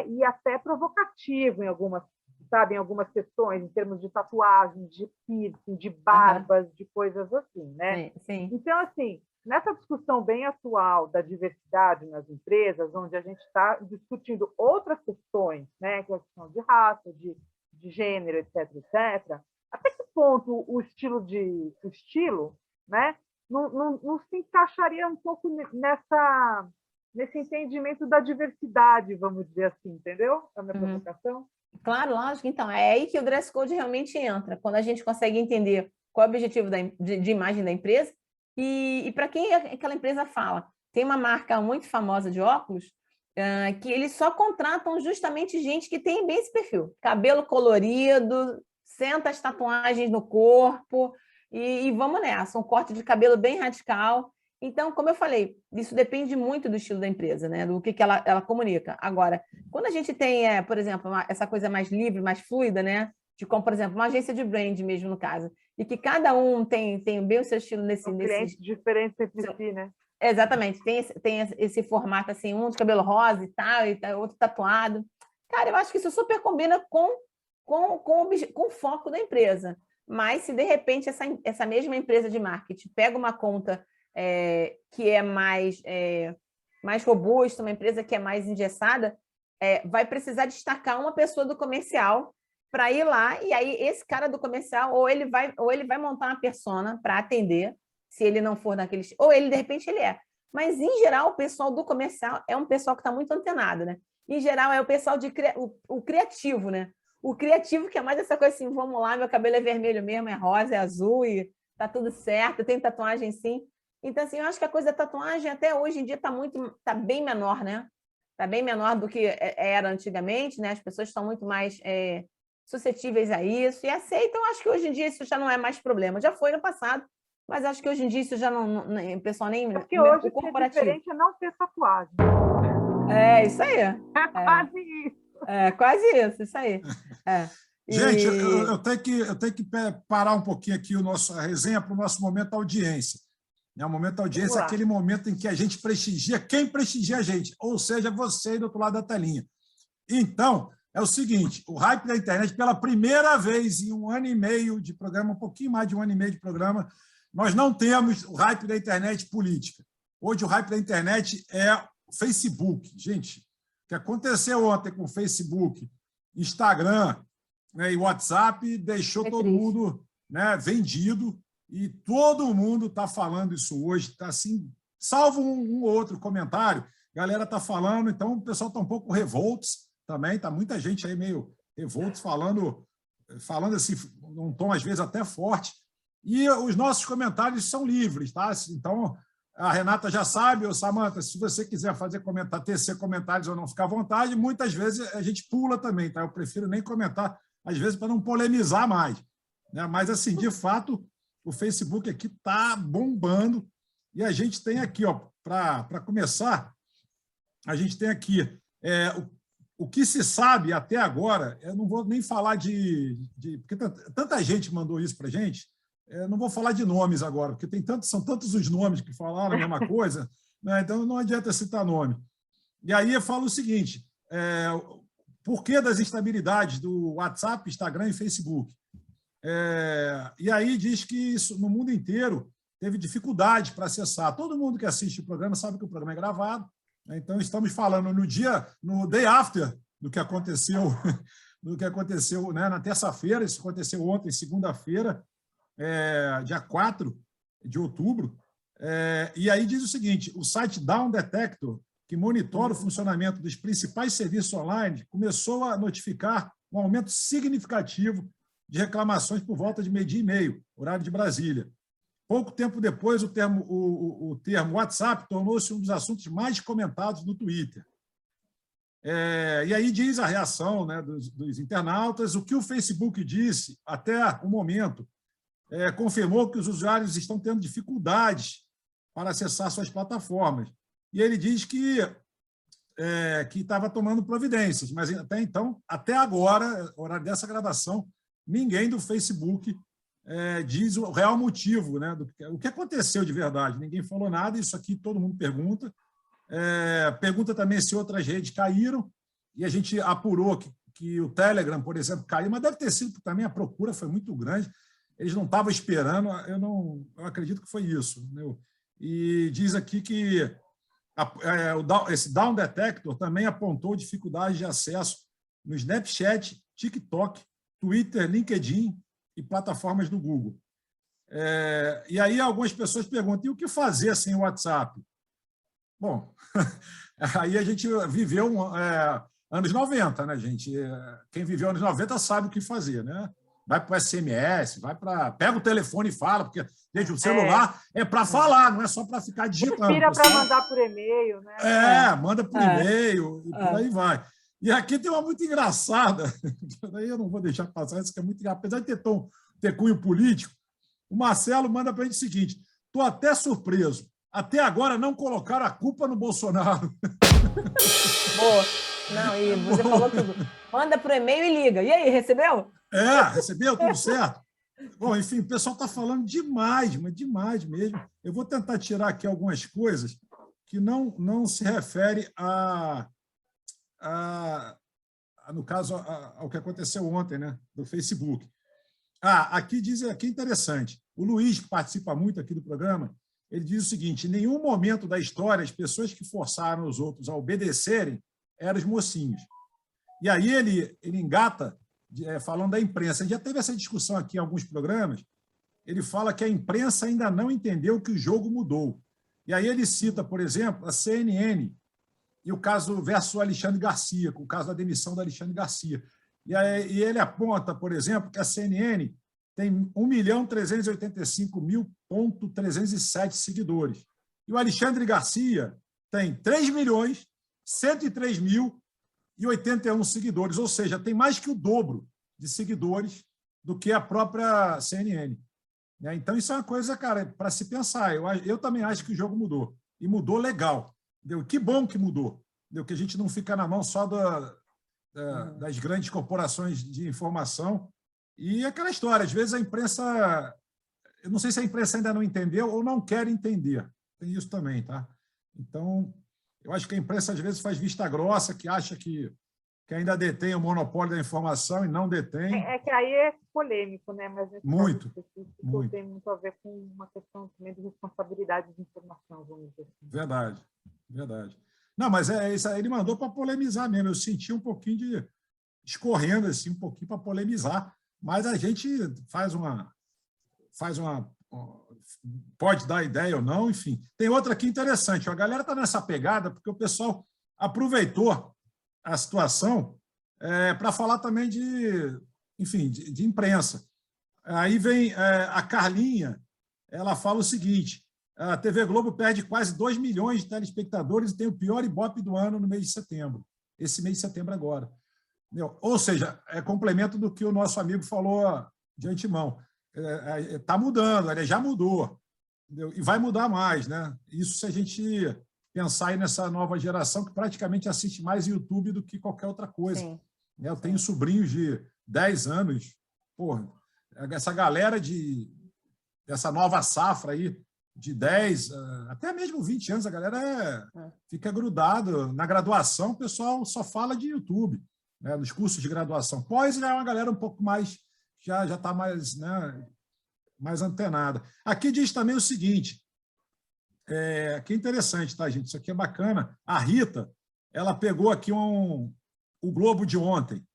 E até provocativo em algumas, sabe, em algumas questões, em termos de tatuagem, de piercing, de barbas, de coisas assim, né? Sim. Então, assim, nessa discussão bem atual da diversidade nas empresas, onde a gente está discutindo outras questões, né, que é a questão de raça, de gênero, etc., etc., até que ponto o estilo, né, não se encaixaria um pouco nesse entendimento da diversidade, vamos dizer assim, entendeu? A minha provocação. Claro, lógico. Então, é aí que o dress code realmente entra, quando a gente consegue entender qual é o objetivo de imagem da empresa e para quem aquela empresa fala. Tem uma marca muito famosa de óculos que eles só contratam justamente gente que tem bem esse perfil. Cabelo colorido, senta as tatuagens no corpo e vamos nessa. Um corte de cabelo bem radical. Então, como eu falei, isso depende muito do estilo da empresa, né? Do que ela comunica. Agora, quando a gente tem, por exemplo, essa coisa mais livre, mais fluida, né? De como, por exemplo, uma agência de brand mesmo, no caso, e que cada um tem bem o seu estilo nesse... clientes diferentes entre si, né? Exatamente. Tem esse formato, assim, um de cabelo rosa e tal, outro tatuado. Cara, eu acho que isso super combina com o foco da empresa. Mas se, de repente, essa mesma empresa de marketing pega uma conta que é mais robusta, uma empresa que é mais engessada, vai precisar destacar uma pessoa do comercial para ir lá, e aí esse cara do comercial, ou ele vai montar uma persona para atender, se ele não for daquele... Ou ele, de repente, ele é. Mas, em geral, o pessoal do comercial é um pessoal que está muito antenado, né? Em geral, é o pessoal o criativo, né? O criativo que é mais essa coisa assim, vamos lá, meu cabelo é vermelho mesmo, é rosa, é azul, e tá tudo certo, eu tenho tatuagem sim. Então, assim, eu acho que a coisa da tatuagem até hoje em dia tá bem menor, né? Tá bem menor do que era antigamente, né? As pessoas estão muito mais suscetíveis a isso e aceitam. Acho que hoje em dia isso já não é mais problema. Já foi no passado, mas acho que hoje em dia isso já não o pessoal nem... Porque hoje o corporativo... diferente é não ter tatuagem. É, isso aí. É quase isso. É, quase isso aí. Gente, eu tenho que parar um pouquinho aqui a resenha para o nosso momento da audiência. O momento da audiência é aquele momento em que a gente prestigia quem prestigia a gente, ou seja, você aí do outro lado da telinha. Então, é o seguinte, o Hype da Internet, pela primeira vez em 1 ano e meio de programa, um pouquinho mais de 1 ano e meio de programa, nós não temos o Hype da Internet política. Hoje o Hype da Internet é o Facebook. Gente, o que aconteceu ontem com o Facebook, Instagram, né, e WhatsApp deixou todo mundo, né, vendido, e todo mundo está falando isso hoje, está assim, salvo um ou outro comentário, a galera está falando, então o pessoal está um pouco revoltos também, está muita gente aí meio revoltos falando assim, num tom às vezes até forte, e os nossos comentários são livres, tá? Então, a Renata já sabe, ou Samanta, se você quiser tecer comentários ou não, ficar à vontade, muitas vezes a gente pula também, tá? Eu prefiro nem comentar, às vezes, para não polemizar mais, né? Mas, assim, de fato, o Facebook aqui está bombando, e a gente tem aqui, para começar, a gente tem aqui o que se sabe até agora, eu não vou nem falar porque tanta gente mandou isso para a gente, não vou falar de nomes agora, porque são tantos os nomes que falaram a mesma coisa, né? Então não adianta citar nome. E aí eu falo o seguinte, por que das instabilidades do WhatsApp, Instagram e Facebook? E aí diz que isso, no mundo inteiro teve dificuldade para acessar. Todo mundo que assiste o programa sabe que o programa é gravado, né? Então estamos falando no day after do que aconteceu, né, na terça-feira. Isso aconteceu ontem, segunda-feira, dia 4 de outubro. E aí diz o seguinte, o site Down Detector, que monitora o funcionamento dos principais serviços online, começou a notificar um aumento significativo de reclamações por volta de 12h30, horário de Brasília. Pouco tempo depois, o termo WhatsApp tornou-se um dos assuntos mais comentados no Twitter. E aí diz a reação, né, dos internautas, o que o Facebook disse até o momento confirmou que os usuários estão tendo dificuldades para acessar suas plataformas. E ele diz que estava tomando providências, mas até então, até agora, horário dessa gravação, ninguém do Facebook diz o real motivo, né, o que aconteceu de verdade. Ninguém falou nada, isso aqui todo mundo pergunta. Pergunta também se outras redes caíram, e a gente apurou que o Telegram, por exemplo, caiu, mas deve ter sido porque também a procura foi muito grande, eles não estavam esperando, eu acredito que foi isso. Né? E diz aqui que esse Down Detector também apontou dificuldades de acesso no Snapchat, TikTok, Twitter, LinkedIn e plataformas do Google. E aí algumas pessoas perguntam, e o que fazer sem o WhatsApp? Bom, aí a gente viveu anos 90, né, gente? Quem viveu anos 90 sabe o que fazer, né? Vai para o SMS, pega o telefone e fala, porque gente, o celular é para falar, não é só para ficar digitando. Inspira para mandar por e-mail, né? Manda por e-mail e por aí vai. E aqui tem uma muito engraçada, daí eu não vou deixar passar, isso que é muito engraçado. Apesar de ter cunho político, o Marcelo manda para a gente o seguinte: estou até surpreso. Até agora não colocaram a culpa no Bolsonaro. Boa. Não, e você falou tudo. Manda para o e-mail e liga. E aí, recebeu? Recebeu? Tudo certo? Bom, enfim, o pessoal está falando demais, mas demais mesmo. Eu vou tentar tirar aqui algumas coisas que não se refere no caso, ao que aconteceu ontem, né, do Facebook. Aqui é interessante. O Luiz, que participa muito aqui do programa, ele diz o seguinte: em nenhum momento da história as pessoas que forçaram os outros a obedecerem eram os mocinhos. E aí ele engata falando da imprensa. A gente já teve essa discussão aqui em alguns programas. Ele fala que a imprensa ainda não entendeu que o jogo mudou. E aí ele cita, por exemplo, a CNN e o caso versus Alexandre Garcia, com o caso da demissão do Alexandre Garcia. E ele aponta, por exemplo, que a CNN tem 1.385.307 seguidores. E o Alexandre Garcia tem 3.103.081 seguidores, ou seja, tem mais que o dobro de seguidores do que a própria CNN. Então, isso é uma coisa, cara, para se pensar. Eu também acho que o jogo mudou. E mudou legal. Entendeu? Que bom que mudou. Entendeu? Que a gente não fica na mão só das grandes corporações de informação. E aquela história, às vezes a imprensa... Eu não sei se a imprensa ainda não entendeu ou não quer entender. Tem isso também, tá? Então, eu acho que a imprensa, às vezes, faz vista grossa, que acha que ainda detém o monopólio da informação e não detém. Que aí é polêmico, né? Mas muito. Tem muito a ver com uma questão também de responsabilidade de informação, vamos dizer assim. Verdade, verdade. Não, mas isso aí ele mandou para polemizar mesmo. Eu senti um pouquinho de escorrendo assim, um pouquinho para polemizar, mas a gente faz uma pode dar ideia ou não, enfim. Tem outra aqui interessante. A galera está nessa pegada porque o pessoal aproveitou a situação para falar também de imprensa. Aí vem a Carlinha, ela fala o seguinte: a TV Globo perde quase 2 milhões de telespectadores e tem o pior Ibope do ano no mês de setembro. Esse mês de setembro agora. Ou seja, é complemento do que o nosso amigo falou de antemão. Está mudando, ele já mudou, entendeu? E vai mudar mais, né? Isso se a gente pensar aí nessa nova geração que praticamente assiste mais YouTube do que qualquer outra coisa. Sim. Eu tenho sobrinhos de 10 anos, porra, essa galera dessa nova safra aí, de 10, até mesmo 20 anos, a galera fica grudado. Na graduação, o pessoal só fala de YouTube, né? Nos cursos de graduação. Pós é uma galera um pouco mais, já está mais, né, mais antenada. Aqui diz também o seguinte, que é interessante, tá, gente? Isso aqui é bacana. A Rita, ela pegou aqui o Globo de ontem.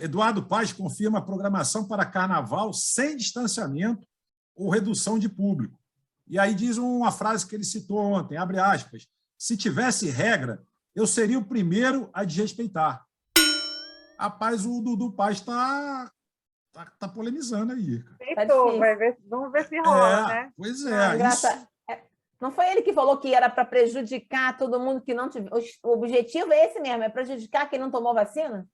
Eduardo Paes confirma a programação para carnaval sem distanciamento ou redução de público. E aí diz uma frase que ele citou ontem, abre aspas: se tivesse regra, eu seria o primeiro a desrespeitar. Rapaz, o Dudu Paes está polemizando aí. Vamos ver se rola, né? Pois é. Não foi ele que falou que era para prejudicar todo mundo que não tiver... O objetivo é esse mesmo, é prejudicar quem não tomou vacina?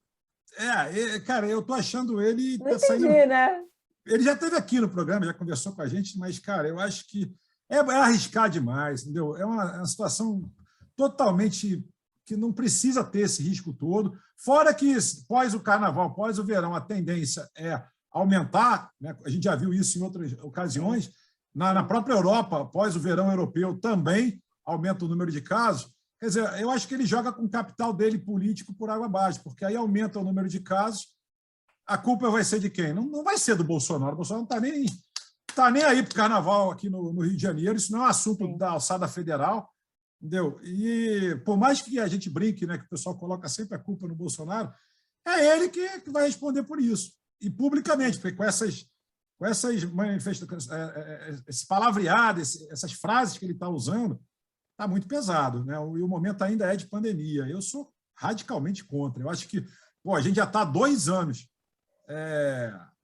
Cara, eu estou achando ele... Não entendi, né? ele já esteve aqui no programa, já conversou com a gente, mas, cara, eu acho que é arriscar demais, entendeu? É uma situação totalmente que não precisa ter esse risco todo. Fora que, pós o carnaval, pós o verão, a tendência é aumentar, né? A gente já viu isso em outras ocasiões. Na própria Europa, após o verão europeu, também aumenta o número de casos. Quer dizer, eu acho que ele joga com o capital dele político por água abaixo, porque aí aumenta o número de casos. A culpa vai ser de quem? Não vai ser do Bolsonaro. O Bolsonaro não está nem aí para o carnaval aqui no Rio de Janeiro. Isso não é um assunto da alçada federal. Entendeu? E por mais que a gente brinque, né, que o pessoal coloca sempre a culpa no Bolsonaro, é ele que vai responder por isso. E publicamente, porque com essas manifestações, esse palavreado, essas frases que ele está usando, está muito pesado, né? E o momento ainda é de pandemia. Eu sou radicalmente contra. Eu acho que a gente já está há 2 anos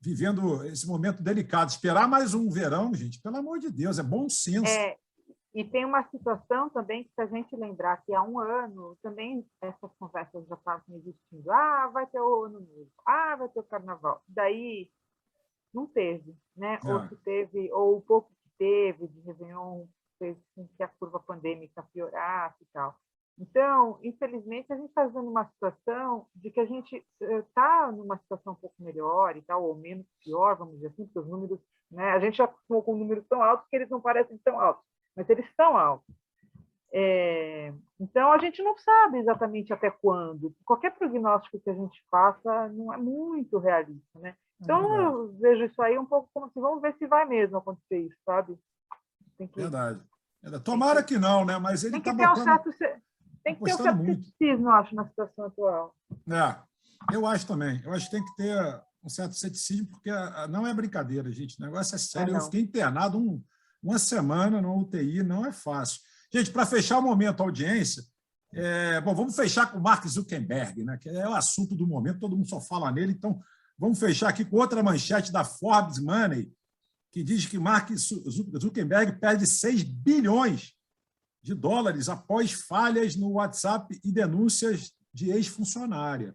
vivendo esse momento delicado. Esperar mais um verão, gente, pelo amor de Deus, é bom senso. E tem uma situação também que, se a gente lembrar que há 1 ano, também essas conversas já estavam existindo. Vai ter o Ano Novo, vai ter o Carnaval. Daí não teve, né? Ou se teve, ou o pouco que teve de Réveillon fez com que a curva pandêmica piorasse e tal. Então, infelizmente, a gente está vivendo uma situação de que a gente está numa situação um pouco melhor e tal, ou menos pior, vamos dizer assim, porque os números, né? A gente já acostumou com números tão altos que eles não parecem tão altos, mas eles estão altos. Então, a gente não sabe exatamente até quando. Qualquer prognóstico que a gente faça não é muito realista, né? Então, eu vejo isso aí um pouco como assim, vamos ver se vai mesmo acontecer isso, sabe? Verdade. Tomara que não, né? Mas ele está botando... Tem que ter um certo ceticismo, eu acho, na situação atual. Eu acho também. Eu acho que tem que ter um certo ceticismo, porque não é brincadeira, gente. O negócio é sério. Eu fiquei internado uma semana no UTI, não é fácil. Gente, para fechar o momento, a audiência, vamos fechar com o Mark Zuckerberg, né? Que é o assunto do momento, todo mundo só fala nele. Então, vamos fechar aqui com outra manchete da Forbes Money, que diz que Mark Zuckerberg perde 6 bilhões de dólares após falhas no WhatsApp e denúncias de ex-funcionária.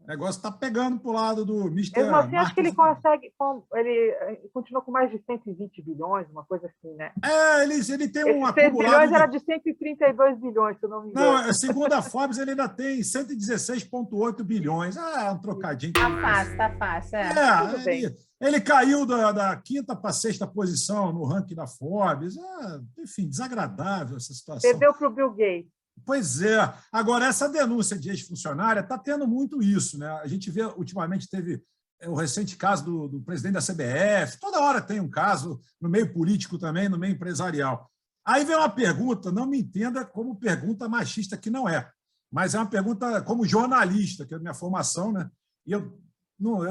O negócio está pegando para o lado do Mr. Mesmo assim, acho que ele consegue, ele continua com mais de 120 bilhões, uma coisa assim, né? Ele tem um acumulado... 6 bilhões era de 132 bilhões, se eu não me engano. Não, segundo a Forbes, ele ainda tem 116,8 bilhões. Um trocadinho. Tá fácil. Ele caiu da 5ª para a 6ª posição no ranking da Forbes. Enfim, desagradável essa situação. Perdeu para o Bill Gates. Pois é. Agora, essa denúncia de ex-funcionária está tendo muito isso, né? A gente vê, ultimamente, teve o recente caso do presidente da CBF. Toda hora tem um caso no meio político também, no meio empresarial. Aí vem uma pergunta, não me entenda como pergunta machista, que não é, mas é uma pergunta como jornalista, que é a minha formação, né? E eu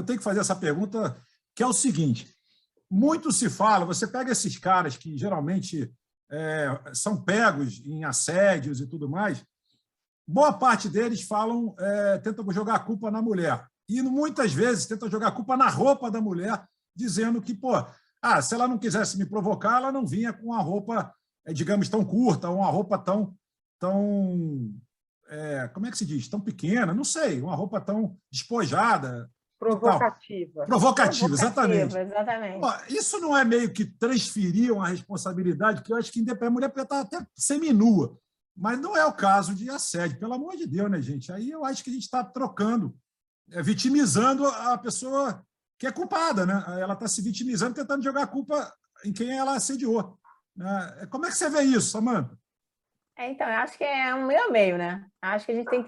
tenho que fazer essa pergunta, que é o seguinte: muito se fala, você pega esses caras que geralmente são pegos em assédios e tudo mais, boa parte deles tentam jogar a culpa na mulher. E muitas vezes tentam jogar a culpa na roupa da mulher, dizendo que, se ela não quisesse me provocar, ela não vinha com uma roupa, digamos, tão curta, ou uma roupa tão como é que se diz? Tão pequena, não sei, uma roupa tão despojada. Provocativa, exatamente. Isso não é meio que transferir uma responsabilidade, que eu acho que a mulher pode estar até seminua, mas não é o caso de assédio, pelo amor de Deus, né, gente? Aí eu acho que a gente está trocando, vitimizando a pessoa que é culpada, né? Ela está se vitimizando, tentando jogar a culpa em quem ela assediou. Como é que você vê isso, Samantha? Então, eu acho que é um meio a meio, né? Acho que a gente tem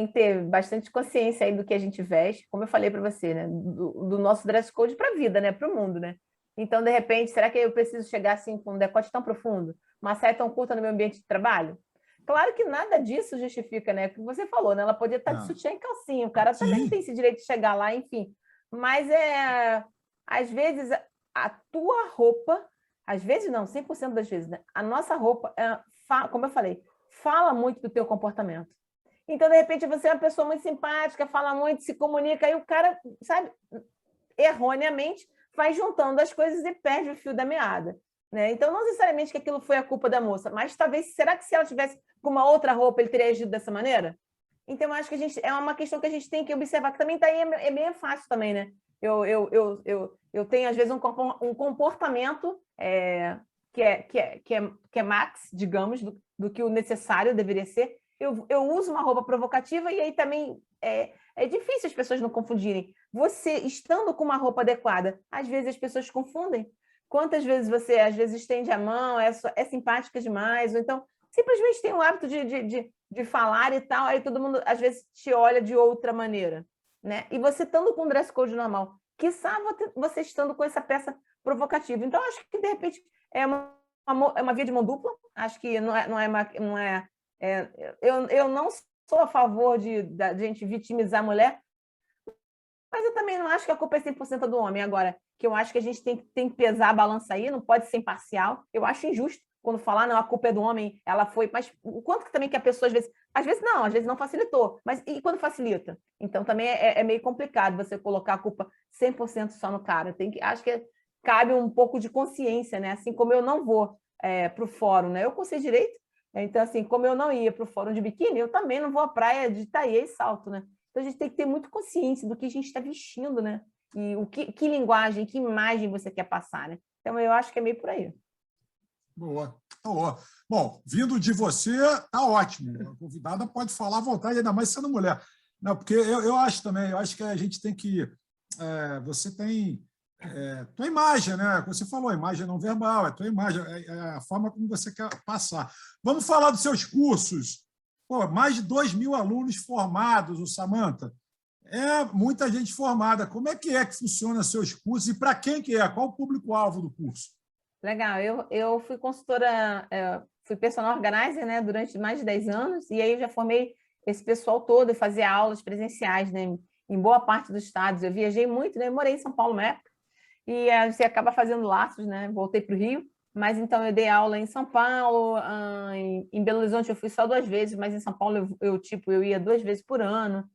que ter bastante consciência aí do que a gente veste, como eu falei para você, né? Do nosso dress code para a vida, né? Para o mundo, né? Então, de repente, será que eu preciso chegar assim com um decote tão profundo, uma saia tão curta no meu ambiente de trabalho? Claro que nada disso justifica, né? Como você falou, né? Ela podia estar de sutiã e calcinha, o cara também tem esse direito de chegar lá, enfim. Mas às vezes a tua roupa, às vezes não, 100% das vezes, né? A nossa roupa, como eu falei, fala muito do teu comportamento. Então, de repente, você é uma pessoa muito simpática, fala muito, se comunica, aí o cara, sabe, erroneamente, vai juntando as coisas e perde o fio da meada, né? Então, não necessariamente que aquilo foi a culpa da moça, mas talvez, será que se ela tivesse com uma outra roupa, ele teria agido dessa maneira? Então, eu acho que é uma questão que a gente tem que observar, que também está aí, é bem fácil também, né? Eu tenho, às vezes, um comportamento que é max, digamos, do que o necessário deveria ser. Eu uso uma roupa provocativa e aí também é difícil as pessoas não confundirem. Você, estando com uma roupa adequada, às vezes as pessoas confundem. Quantas vezes você, às vezes, estende a mão, é simpática demais, ou então simplesmente tem o hábito de falar e tal, aí todo mundo, às vezes, te olha de outra maneira, né? E você estando com um dress code normal, quiçá você estando com essa peça provocativa. Então, acho que, de repente, é uma via de mão dupla. Acho que eu não sou a favor de gente vitimizar a mulher, mas eu também não acho que a culpa é 100% do homem. Agora, que eu acho que a gente tem que pesar a balança aí, não pode ser imparcial. Eu acho injusto quando falar, não, a culpa é do homem, ela foi... Mas o quanto que também que a pessoa, às vezes não facilitou, mas e quando facilita? Então, também é meio complicado você colocar a culpa 100% só no cara. Acho que cabe um pouco de consciência, né? Assim como eu não vou para o fórum, né? Eu cursei direito, então, assim, como eu não ia para o fórum de biquíni, eu também não vou à praia de Itaia e salto, né? Então, a gente tem que ter muito consciência do que a gente está vestindo, né? E que linguagem, que imagem você quer passar, né? Então, eu acho que é meio por aí. Boa, boa. Bom, vindo de você, tá ótimo. A convidada pode falar à vontade, ainda mais sendo mulher. Não, porque eu acho também, eu acho que a gente tem que... você tem tua imagem, né? Como você falou, a imagem não verbal, é tua imagem, é a forma como você quer passar. Vamos falar dos seus cursos. Pô, mais de 2.000 alunos formados, o Samantha. É muita gente formada. Como é que funciona seus cursos e para quem que é? Qual o público-alvo do curso? Legal. Eu fui consultora, fui personal organizer, né, durante mais de 10 anos, e aí eu já formei esse pessoal todo e fazia aulas presenciais, né, em boa parte dos estados. Eu viajei muito, né, eu morei em São Paulo na época, e você acaba fazendo laços, né, voltei para o Rio, mas então eu dei aula em São Paulo, em Belo Horizonte eu fui só 2 vezes, mas em São Paulo eu ia 2 vezes por ano,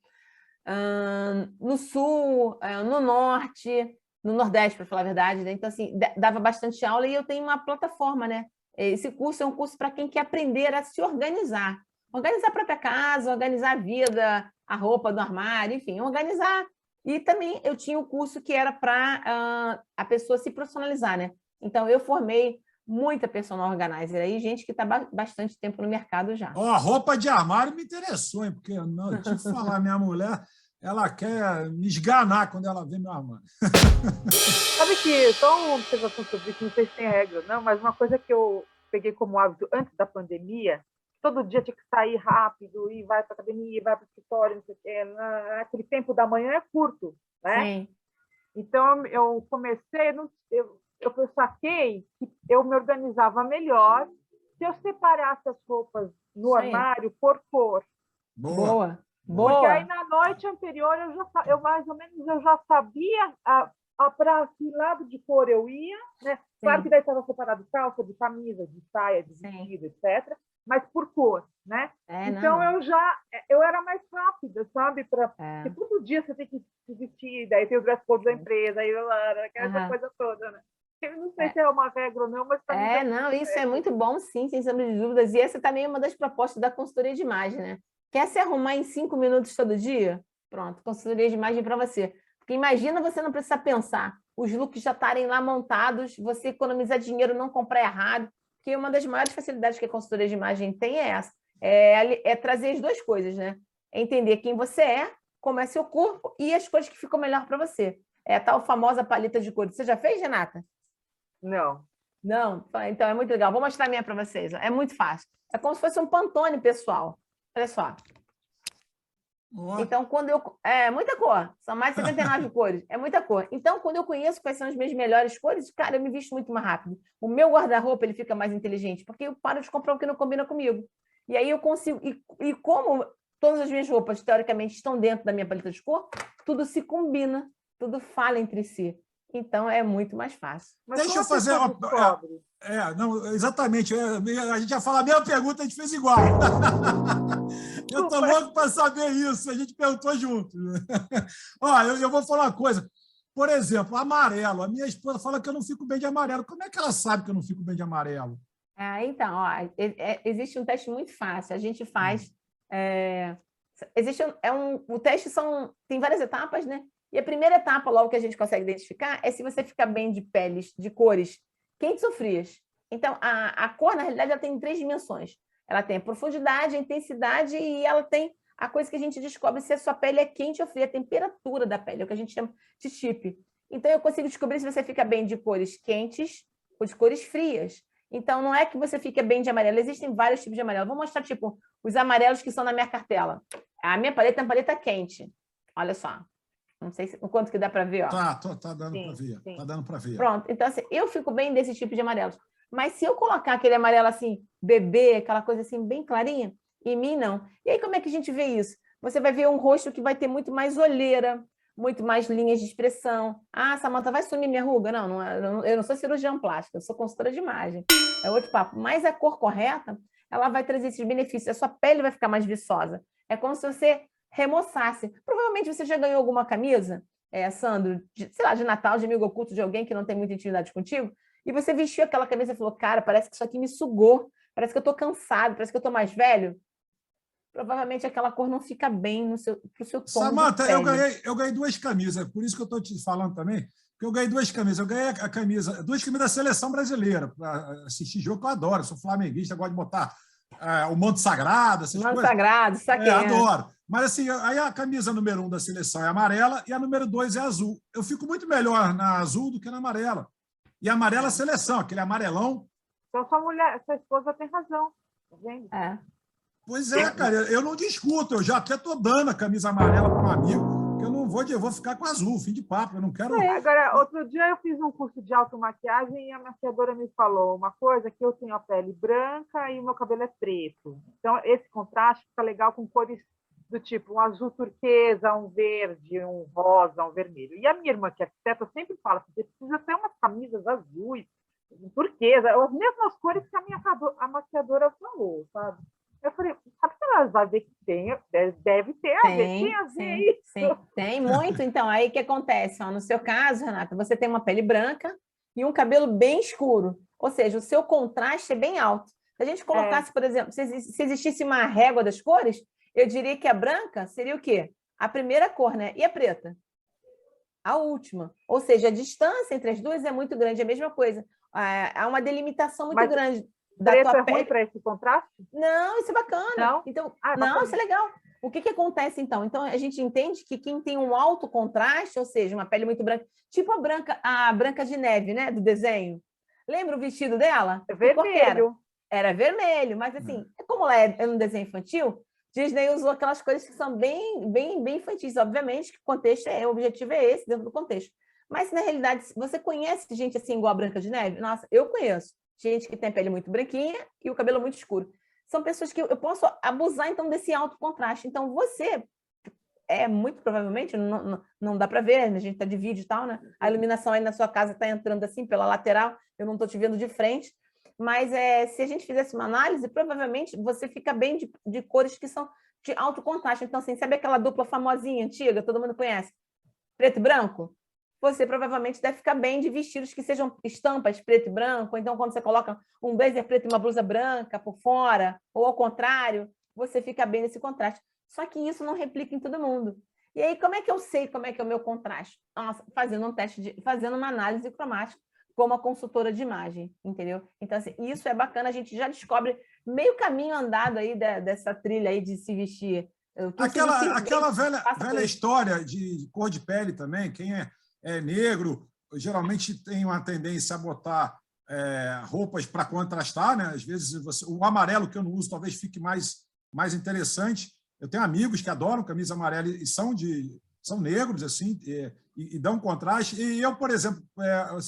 no Sul, no Norte, no Nordeste, para falar a verdade, né? Então, assim, dava bastante aula e eu tenho uma plataforma, né? Esse curso é um curso para quem quer aprender a se organizar. Organizar a própria casa, organizar a vida, a roupa do armário, enfim, organizar. E também eu tinha o curso que era para a pessoa se profissionalizar, né? Então, eu formei muita personal organizer aí, gente que está bastante tempo no mercado já. A roupa de armário me interessou, hein? Porque, não, deixa eu te falar, minha mulher, ela quer me esganar quando ela vê meu armário. Sabe que, só uma observação sobre isso, não sei se tem regra, não, mas uma coisa que eu peguei como hábito antes da pandemia, todo dia tinha que sair rápido, e vai para a academia, vai para o escritório, não sei o quê, aquele tempo da manhã é curto, né? Sim. Então, eu comecei, eu saquei que eu me organizava melhor se eu separasse as roupas no armário por cor. Boa. Porque aí, na noite anterior, eu mais ou menos eu já sabia para que lado de cor eu ia, né? Claro que daí estava separado calça, de camisa, de saia, de vestido, etc., mas por cor, né? Então, eu era mais rápida, sabe? Porque todo dia você tem que se vestir, daí tem o dress code da empresa, aí aquela coisa toda, né? Eu não sei se é uma regra ou não, mas... Não, isso é muito bom, sim, sem sombra de dúvidas. E essa também é uma das propostas da consultoria de imagem, né? Quer se arrumar em 5 minutos todo dia? Pronto, consultoria de imagem para você. Porque imagina você não precisar pensar, os looks já estarem lá montados, você economizar dinheiro, não comprar errado, porque uma das maiores facilidades que a consultoria de imagem tem é essa, é trazer as duas coisas, né? É entender quem você é, como é seu corpo e as cores que ficam melhor para você. É a tal famosa paleta de cores. Você já fez, Renata? Não. Não? Então é muito legal. Vou mostrar a minha para vocês. É muito fácil. É como se fosse um Pantone, pessoal. Olha só. Então, muita cor. São mais de 79 cores. É muita cor. Então, quando eu conheço quais são as minhas melhores cores, cara, eu me visto muito mais rápido. O meu guarda-roupa, ele fica mais inteligente, porque eu paro de comprar o que não combina comigo. E aí eu consigo... E como todas as minhas roupas, teoricamente, estão dentro da minha paleta de cor, tudo se combina, tudo fala entre si. Então, é muito mais fácil. Mas deixa eu fazer uma... não, exatamente. A gente ia falar a mesma pergunta, a gente fez igual. Eu estou louco para saber isso. A gente perguntou junto. Eu vou falar uma coisa. Por exemplo, amarelo. A minha esposa fala que eu não fico bem de amarelo. Como é que ela sabe que eu não fico bem de amarelo? Então, existe um teste muito fácil. A gente faz... o teste tem várias etapas, né? E a primeira etapa, logo que a gente consegue identificar, é se você fica bem de peles, de cores quentes ou frias. Então, a cor, na realidade, ela tem 3 dimensões. Ela tem a profundidade, a intensidade e ela tem a coisa que a gente descobre se a sua pele é quente ou fria, a temperatura da pele, é o que a gente chama de chip. Então, eu consigo descobrir se você fica bem de cores quentes ou de cores frias. Então, não é que você fica bem de amarelo, existem vários tipos de amarelo. Vou mostrar, tipo, os amarelos que são na minha cartela. A minha paleta é uma paleta quente. Olha só. Não sei o quanto que dá para ver, ó. Tá dando para ver. Sim. Tá dando para ver. Pronto. Então, assim, eu fico bem desse tipo de amarelos. Mas se eu colocar aquele amarelo assim, bebê, aquela coisa assim, bem clarinha, em mim, não. E aí, como é que a gente vê isso? Você vai ver um rosto que vai ter muito mais olheira, muito mais linhas de expressão. Ah, Samanta, vai sumir minha ruga? Não, eu não sou cirurgiã plástica, eu sou consultora de imagem. É outro papo. Mas a cor correta, ela vai trazer esses benefícios. A sua pele vai ficar mais viçosa. É como se você remoçasse. Provavelmente você já ganhou alguma camisa, Sandro, sei lá, de Natal, de amigo oculto de alguém que não tem muita intimidade contigo, e você vestiu aquela camisa e falou, cara, parece que isso aqui me sugou, parece que eu estou cansado, parece que eu estou mais velho. Provavelmente aquela cor não fica bem pro seu tom. Samanta, eu ganhei 2 camisas, por isso que eu estou te falando também, porque eu ganhei 2 camisas. Eu ganhei a camisa, 2 camisas da seleção brasileira, para assistir jogo que eu adoro. Eu sou flamenguista, gosto de botar o manto sagrado, essas coisas. Manto sagrado, saquei. Adoro. Mas assim, aí a camisa número 1 da seleção é amarela e a número 2 é azul. Eu fico muito melhor na azul do que na amarela. E a amarela é seleção, aquele amarelão. Então, sua esposa tem razão. Tá vendo? Pois é, cara, eu não discuto, eu já até estou dando a camisa amarela para um amigo, que eu vou ficar com azul, fim de papo, eu não quero... Agora, outro dia eu fiz um curso de automaquiagem e a maquiadora me falou uma coisa, que eu tenho a pele branca e o meu cabelo é preto. Então, esse contraste fica legal com cores do tipo um azul turquesa, um verde, um rosa, um vermelho. E a minha irmã, que é arquiteta, sempre fala que você precisa ter umas camisas azuis, turquesa, as mesmas cores que a maquiadora falou, sabe? Eu falei, sabe que ela vai ver que tem, deve ter a ver, tem a ver isso? Sim, tem muito. Então, aí o que acontece? Ó, no seu caso, Renata, você tem uma pele branca e um cabelo bem escuro, ou seja, o seu contraste é bem alto. Se a gente colocasse, por exemplo, se existisse uma régua das cores, eu diria que a branca seria o quê? A primeira cor, né? E a preta? A última. Ou seja, a distância entre as duas é muito grande, é a mesma coisa. Há uma delimitação muito grande. Preto é ruim para esse contraste? Não, isso é bacana. Não? Então, não, isso é legal. O que acontece, então? Então, a gente entende que quem tem um alto contraste, ou seja, uma pele muito branca, tipo a Branca de Neve, né, do desenho. Lembra o vestido dela? É vermelho. Era vermelho, mas assim, como ela é um desenho infantil, Disney usou aquelas coisas que são bem infantis. Obviamente que o objetivo é esse, dentro do contexto. Mas, na realidade, você conhece gente assim igual a Branca de Neve? Nossa, eu conheço. Gente que tem a pele muito branquinha e o cabelo muito escuro. São pessoas que eu posso abusar, então, desse alto contraste. Então, você, muito provavelmente, não dá para ver, a gente está de vídeo e tal, né? A iluminação aí na sua casa está entrando assim pela lateral, eu não estou te vendo de frente, mas se a gente fizesse uma análise, provavelmente você fica bem de cores que são de alto contraste. Então, assim, sabe aquela dupla famosinha, antiga, todo mundo conhece? Preto e branco? Você provavelmente deve ficar bem de vestidos que sejam estampas preto e branco, ou então quando você coloca um blazer preto e uma blusa branca por fora, ou ao contrário, você fica bem nesse contraste. Só que isso não replica em todo mundo. E aí, como é que eu sei como é que é o meu contraste? Nossa, fazendo uma análise cromática como a consultora de imagem, entendeu? Então, assim, isso é bacana, a gente já descobre meio caminho andado aí dessa trilha aí de se vestir. Aquela velha história de cor de pele também, quem é negro, geralmente tem uma tendência a botar roupas para contrastar, né? Às vezes o amarelo que eu não uso talvez fique mais interessante. Eu tenho amigos que adoram camisa amarela e são negros assim e dão contraste. E eu, por exemplo,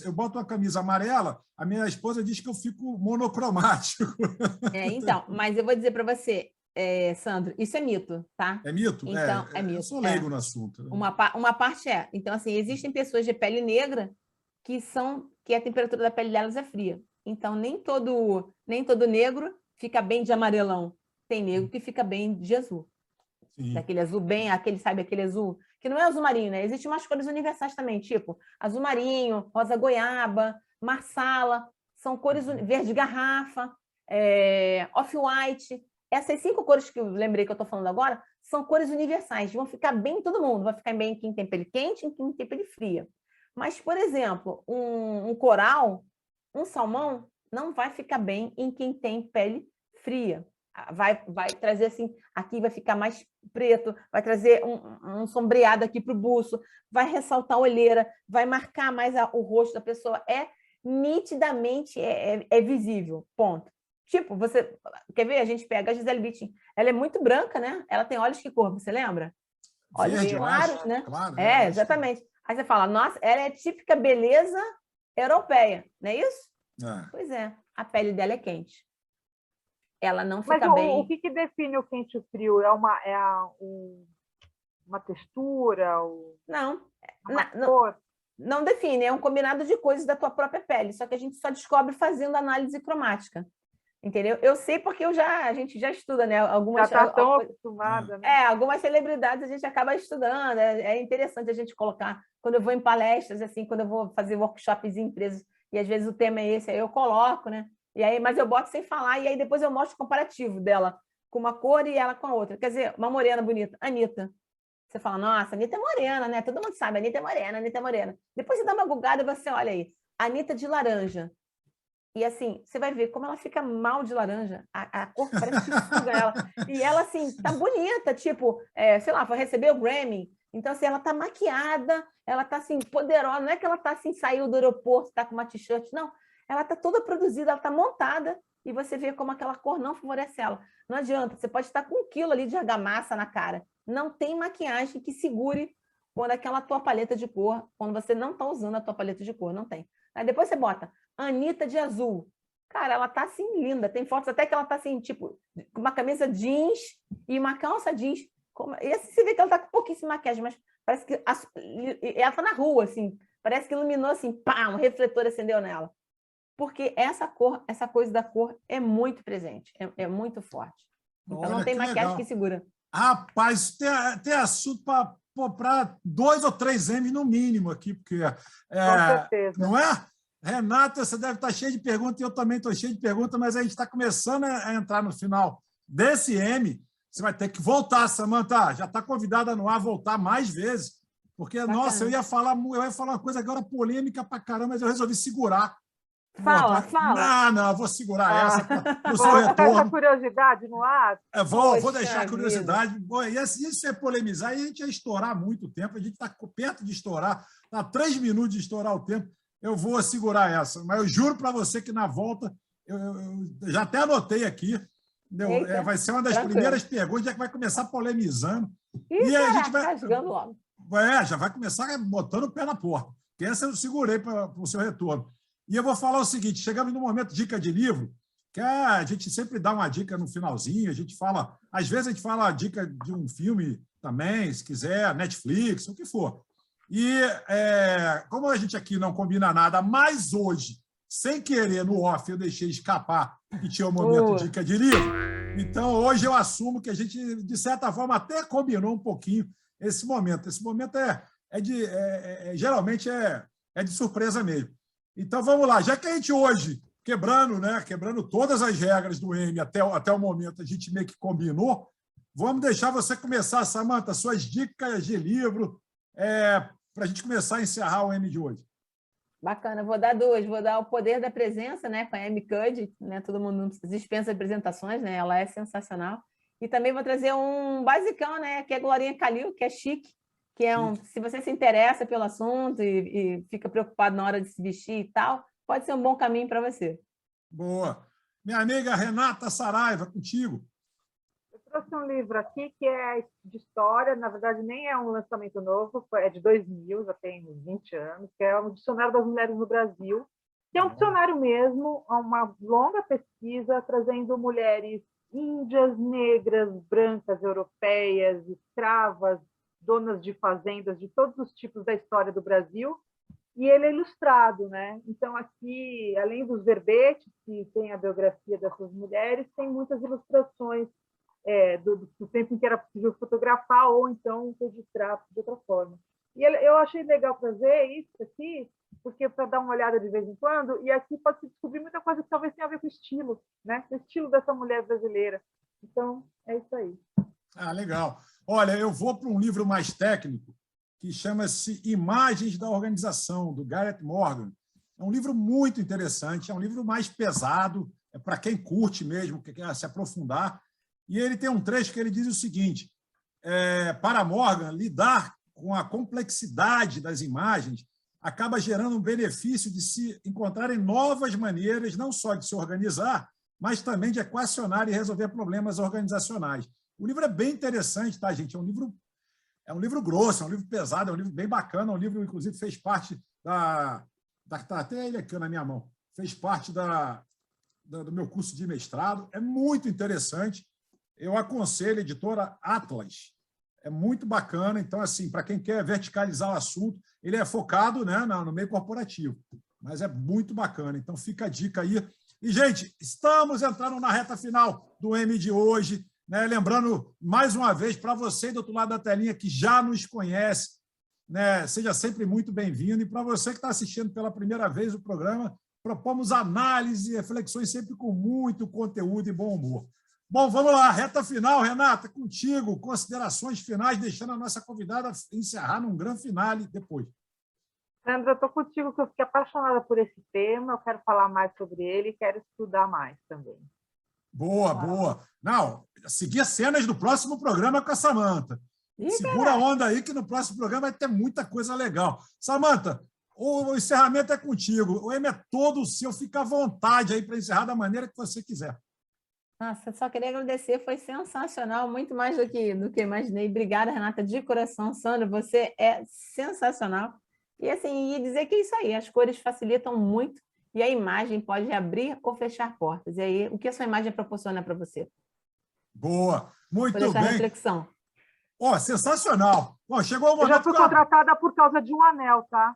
eu boto uma camisa amarela, a minha esposa diz que eu fico monocromático. Então, mas eu vou dizer para você, Sandro, isso é mito, tá? É mito? Então, é mito. Eu sou leigo no assunto. Uma parte é. Então, assim, existem pessoas de pele negra que a temperatura da pele delas é fria. Então, nem todo negro fica bem de amarelão. Tem negro que fica bem de azul. Sim. Daquele azul aquele azul, que não é azul marinho, né? Existem umas cores universais também, tipo azul marinho, rosa goiaba, marsala, são cores verde garrafa, off-white. essas 5 cores que eu lembrei que eu estou falando agora são cores universais, vão ficar bem em todo mundo, vai ficar bem em quem tem pele quente e em quem tem pele fria. Mas, por exemplo, um coral, um salmão, não vai ficar bem em quem tem pele fria. Vai trazer assim, aqui vai ficar mais preto, vai trazer um sombreado aqui para o buço, vai ressaltar a olheira, vai marcar mais o rosto da pessoa. Nitidamente visível, ponto. Tipo, você quer ver? A gente pega a Gisele Bündchen, ela é muito branca, né? Ela tem olhos que cor, você lembra? Olhos Verde, claros, né? Claro, exatamente. Aí você fala, nossa, ela é típica beleza europeia, não é isso? Pois é, a pele dela é quente. Ela não fica bem. Mas o que define o quente e o frio? É uma textura? Não. Uma cor? Não define, é um combinado de coisas da tua própria pele, só que a gente só descobre fazendo análise cromática. Entendeu? Eu sei porque a gente já estuda, né? Já está tão acostumada, né? Algumas celebridades a gente acaba estudando, é interessante a gente colocar. Quando eu vou em palestras, assim, quando eu vou fazer workshops em empresas, e às vezes o tema é esse, aí eu coloco, né? E aí, mas eu boto sem falar, e aí depois eu mostro o comparativo dela com uma cor e ela com a outra. Quer dizer, uma morena bonita, Anitta. Você fala, nossa, a Anitta é morena, né? Todo mundo sabe, a Anitta é morena, a Anitta é morena. Depois você dá uma bugada e você olha aí, Anitta de laranja. E assim, você vai ver como ela fica mal de laranja. A cor parece que suga ela. E ela, assim, tá bonita, tipo, sei lá, foi receber o Grammy. Então, assim, ela tá maquiada, ela tá, assim, poderosa. Não é que ela tá, assim, saiu do aeroporto, tá com uma t-shirt, não. Ela tá toda produzida, ela tá montada, e você vê como aquela cor não favorece ela. Não adianta, você pode estar com 1 quilo ali de argamassa na cara. Não tem maquiagem que segure quando aquela tua paleta de cor, quando você não tá usando a tua paleta de cor, não tem. Aí depois você bota Anitta de azul. Cara, ela tá assim linda. Tem fotos até que ela tá assim, tipo, com uma camisa jeans e uma calça jeans. E assim você vê que ela tá com pouquíssima maquiagem, mas parece que ela tá na rua, assim. Parece que iluminou assim, pá, um refletor acendeu nela. Porque essa coisa da cor é muito presente, é muito forte. Então Olha, não tem maquiagem legal. que segura. Rapaz, tem assunto para 2 ou 3 M's no mínimo aqui, porque Com certeza. não é? Renata, você deve estar cheio de perguntas, e eu também estou cheio de perguntas, mas a gente está começando a entrar no final desse M. Você vai ter que voltar, Samantha. Já está convidada no ar a voltar mais vezes, porque, Bacana. nossa, eu ia falar uma coisa agora polêmica para caramba, mas eu resolvi segurar. Fala. Não, eu vou segurar essa para o seu retorno. Essa curiosidade no ar? Vou deixar a curiosidade. Isso é polemizar, e a gente ia estourar há muito tempo, a gente está perto de estourar, está 3 minutos de estourar o tempo. Eu vou segurar essa, mas eu juro para você que na volta, eu já até anotei aqui, vai ser uma das primeiras perguntas, já que vai começar polemizando. E a gente vai rasgando logo. Já vai começar botando o pé na porta, que essa eu segurei para o seu retorno. E eu vou falar o seguinte, chegamos no momento dica de livro, que a gente sempre dá uma dica no finalzinho, a gente fala, às vezes a gente fala a dica de um filme também, se quiser, Netflix, o que for. E como a gente aqui não combina nada, mas hoje, sem querer, no off, eu deixei escapar que tinha um momento dica de livro, então hoje eu assumo que a gente, de certa forma, até combinou um pouquinho esse momento. Esse momento geralmente é de surpresa mesmo. Então vamos lá, já que a gente hoje, quebrando todas as regras do M até o momento, a gente meio que combinou, vamos deixar você começar, Samantha, suas dicas de livro, para a gente começar a encerrar o M de hoje. Bacana, vou dar 2. Vou dar O Poder da Presença, né, com a Amy Cuddy, né, todo mundo dispensa apresentações, né, ela é sensacional. E também vou trazer um basicão, né, que é Glorinha Calil, que é chique, que é se você se interessa pelo assunto e fica preocupado na hora de se vestir e tal, pode ser um bom caminho para você. Boa. Minha amiga Renata Saraiva, contigo. Eu trouxe um livro aqui que é de história, na verdade nem é um lançamento novo, é de 2000, já tem uns 20 anos, que é o Dicionário das Mulheres no Brasil, que é um dicionário mesmo, uma longa pesquisa trazendo mulheres índias, negras, brancas, europeias, escravas, donas de fazendas de todos os tipos da história do Brasil, e ele é ilustrado, né? Então, aqui, além dos verbetes, que tem a biografia dessas mulheres, tem muitas ilustrações do tempo em que era possível fotografar ou então registrar de outra forma. E eu achei legal trazer isso aqui, porque para dar uma olhada de vez em quando, e aqui pode se descobrir muita coisa que talvez tenha a ver com o estilo, né? O estilo dessa mulher brasileira. Então, é isso aí. Ah, legal. Olha, eu vou para um livro mais técnico que chama-se Imagens da Organização, do Gareth Morgan. É um livro muito interessante, é um livro mais pesado, é para quem curte mesmo, que quer se aprofundar. E ele tem um trecho que ele diz o seguinte, para Morgan, lidar com a complexidade das imagens acaba gerando um benefício de se encontrarem novas maneiras, não só de se organizar, mas também de equacionar e resolver problemas organizacionais. O livro é bem interessante, tá, gente? É um livro grosso, é um livro pesado, é um livro bem bacana, é um livro, inclusive, fez parte está até ele aqui na minha mão, fez parte do meu curso de mestrado, é muito interessante. Eu aconselho a editora Atlas, é muito bacana. Então, assim, para quem quer verticalizar o assunto, ele é focado, né, no meio corporativo, mas é muito bacana. Então, fica a dica aí. E, gente, estamos entrando na reta final do M de hoje, né? Lembrando, mais uma vez, para você do outro lado da telinha que já nos conhece, né, seja sempre muito bem-vindo. E para você que está assistindo pela primeira vez o programa, propomos análise e reflexões sempre com muito conteúdo e bom humor. Bom, vamos lá, reta final, Renata, contigo, considerações finais, deixando a nossa convidada encerrar num grande finale depois. Sandra, eu estou contigo, que eu fiquei apaixonada por esse tema, eu quero falar mais sobre ele e quero estudar mais também. Boa, boa. Não, seguir cenas do próximo programa com a Samantha. Segura a onda aí, que no próximo programa vai ter muita coisa legal. Samantha, o encerramento é contigo. O M é todo seu, fica à vontade aí para encerrar da maneira que você quiser. Nossa, só queria agradecer, foi sensacional, muito mais do que imaginei. Obrigada, Renata, de coração. Sandra, você é sensacional. E assim, dizer que é isso aí, as cores facilitam muito e a imagem pode abrir ou fechar portas. E aí, o que a sua imagem proporciona para você? Boa, muito bem. Reflexão. Sensacional. Chegou o momento. Eu já fui contratada por causa de um anel, tá?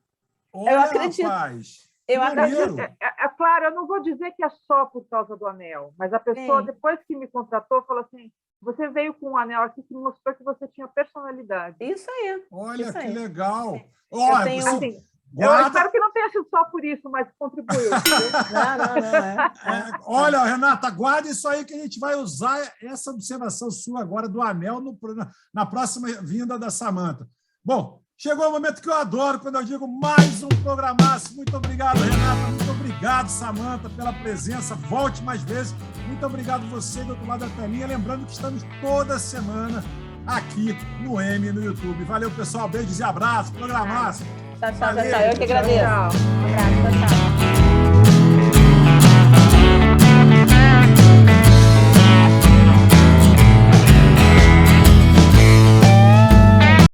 Olha, eu acredito. Rapaz. Eu acredito. É claro, eu não vou dizer que é só por causa do anel, mas a pessoa, depois que me contratou, falou assim, você veio com um anel aqui que mostrou que você tinha personalidade. Isso aí. Olha, isso que aí. legal. Olha, assim, eu espero que não tenha sido só por isso, mas contribuiu. Não. Olha, Renata, guarda isso aí que a gente vai usar essa observação sua agora do anel na próxima vinda da Samantha. Bom, chegou o momento que eu adoro, quando eu digo mais um programaço. Muito obrigado, Renata. Muito obrigado, Samantha, pela presença. Volte mais vezes. Muito obrigado você do outro lado da telinha. Lembrando que estamos toda semana aqui no M, no YouTube. Valeu, pessoal. Beijos e abraços. Programaço. Tchau. Eu que agradeço. Tchau.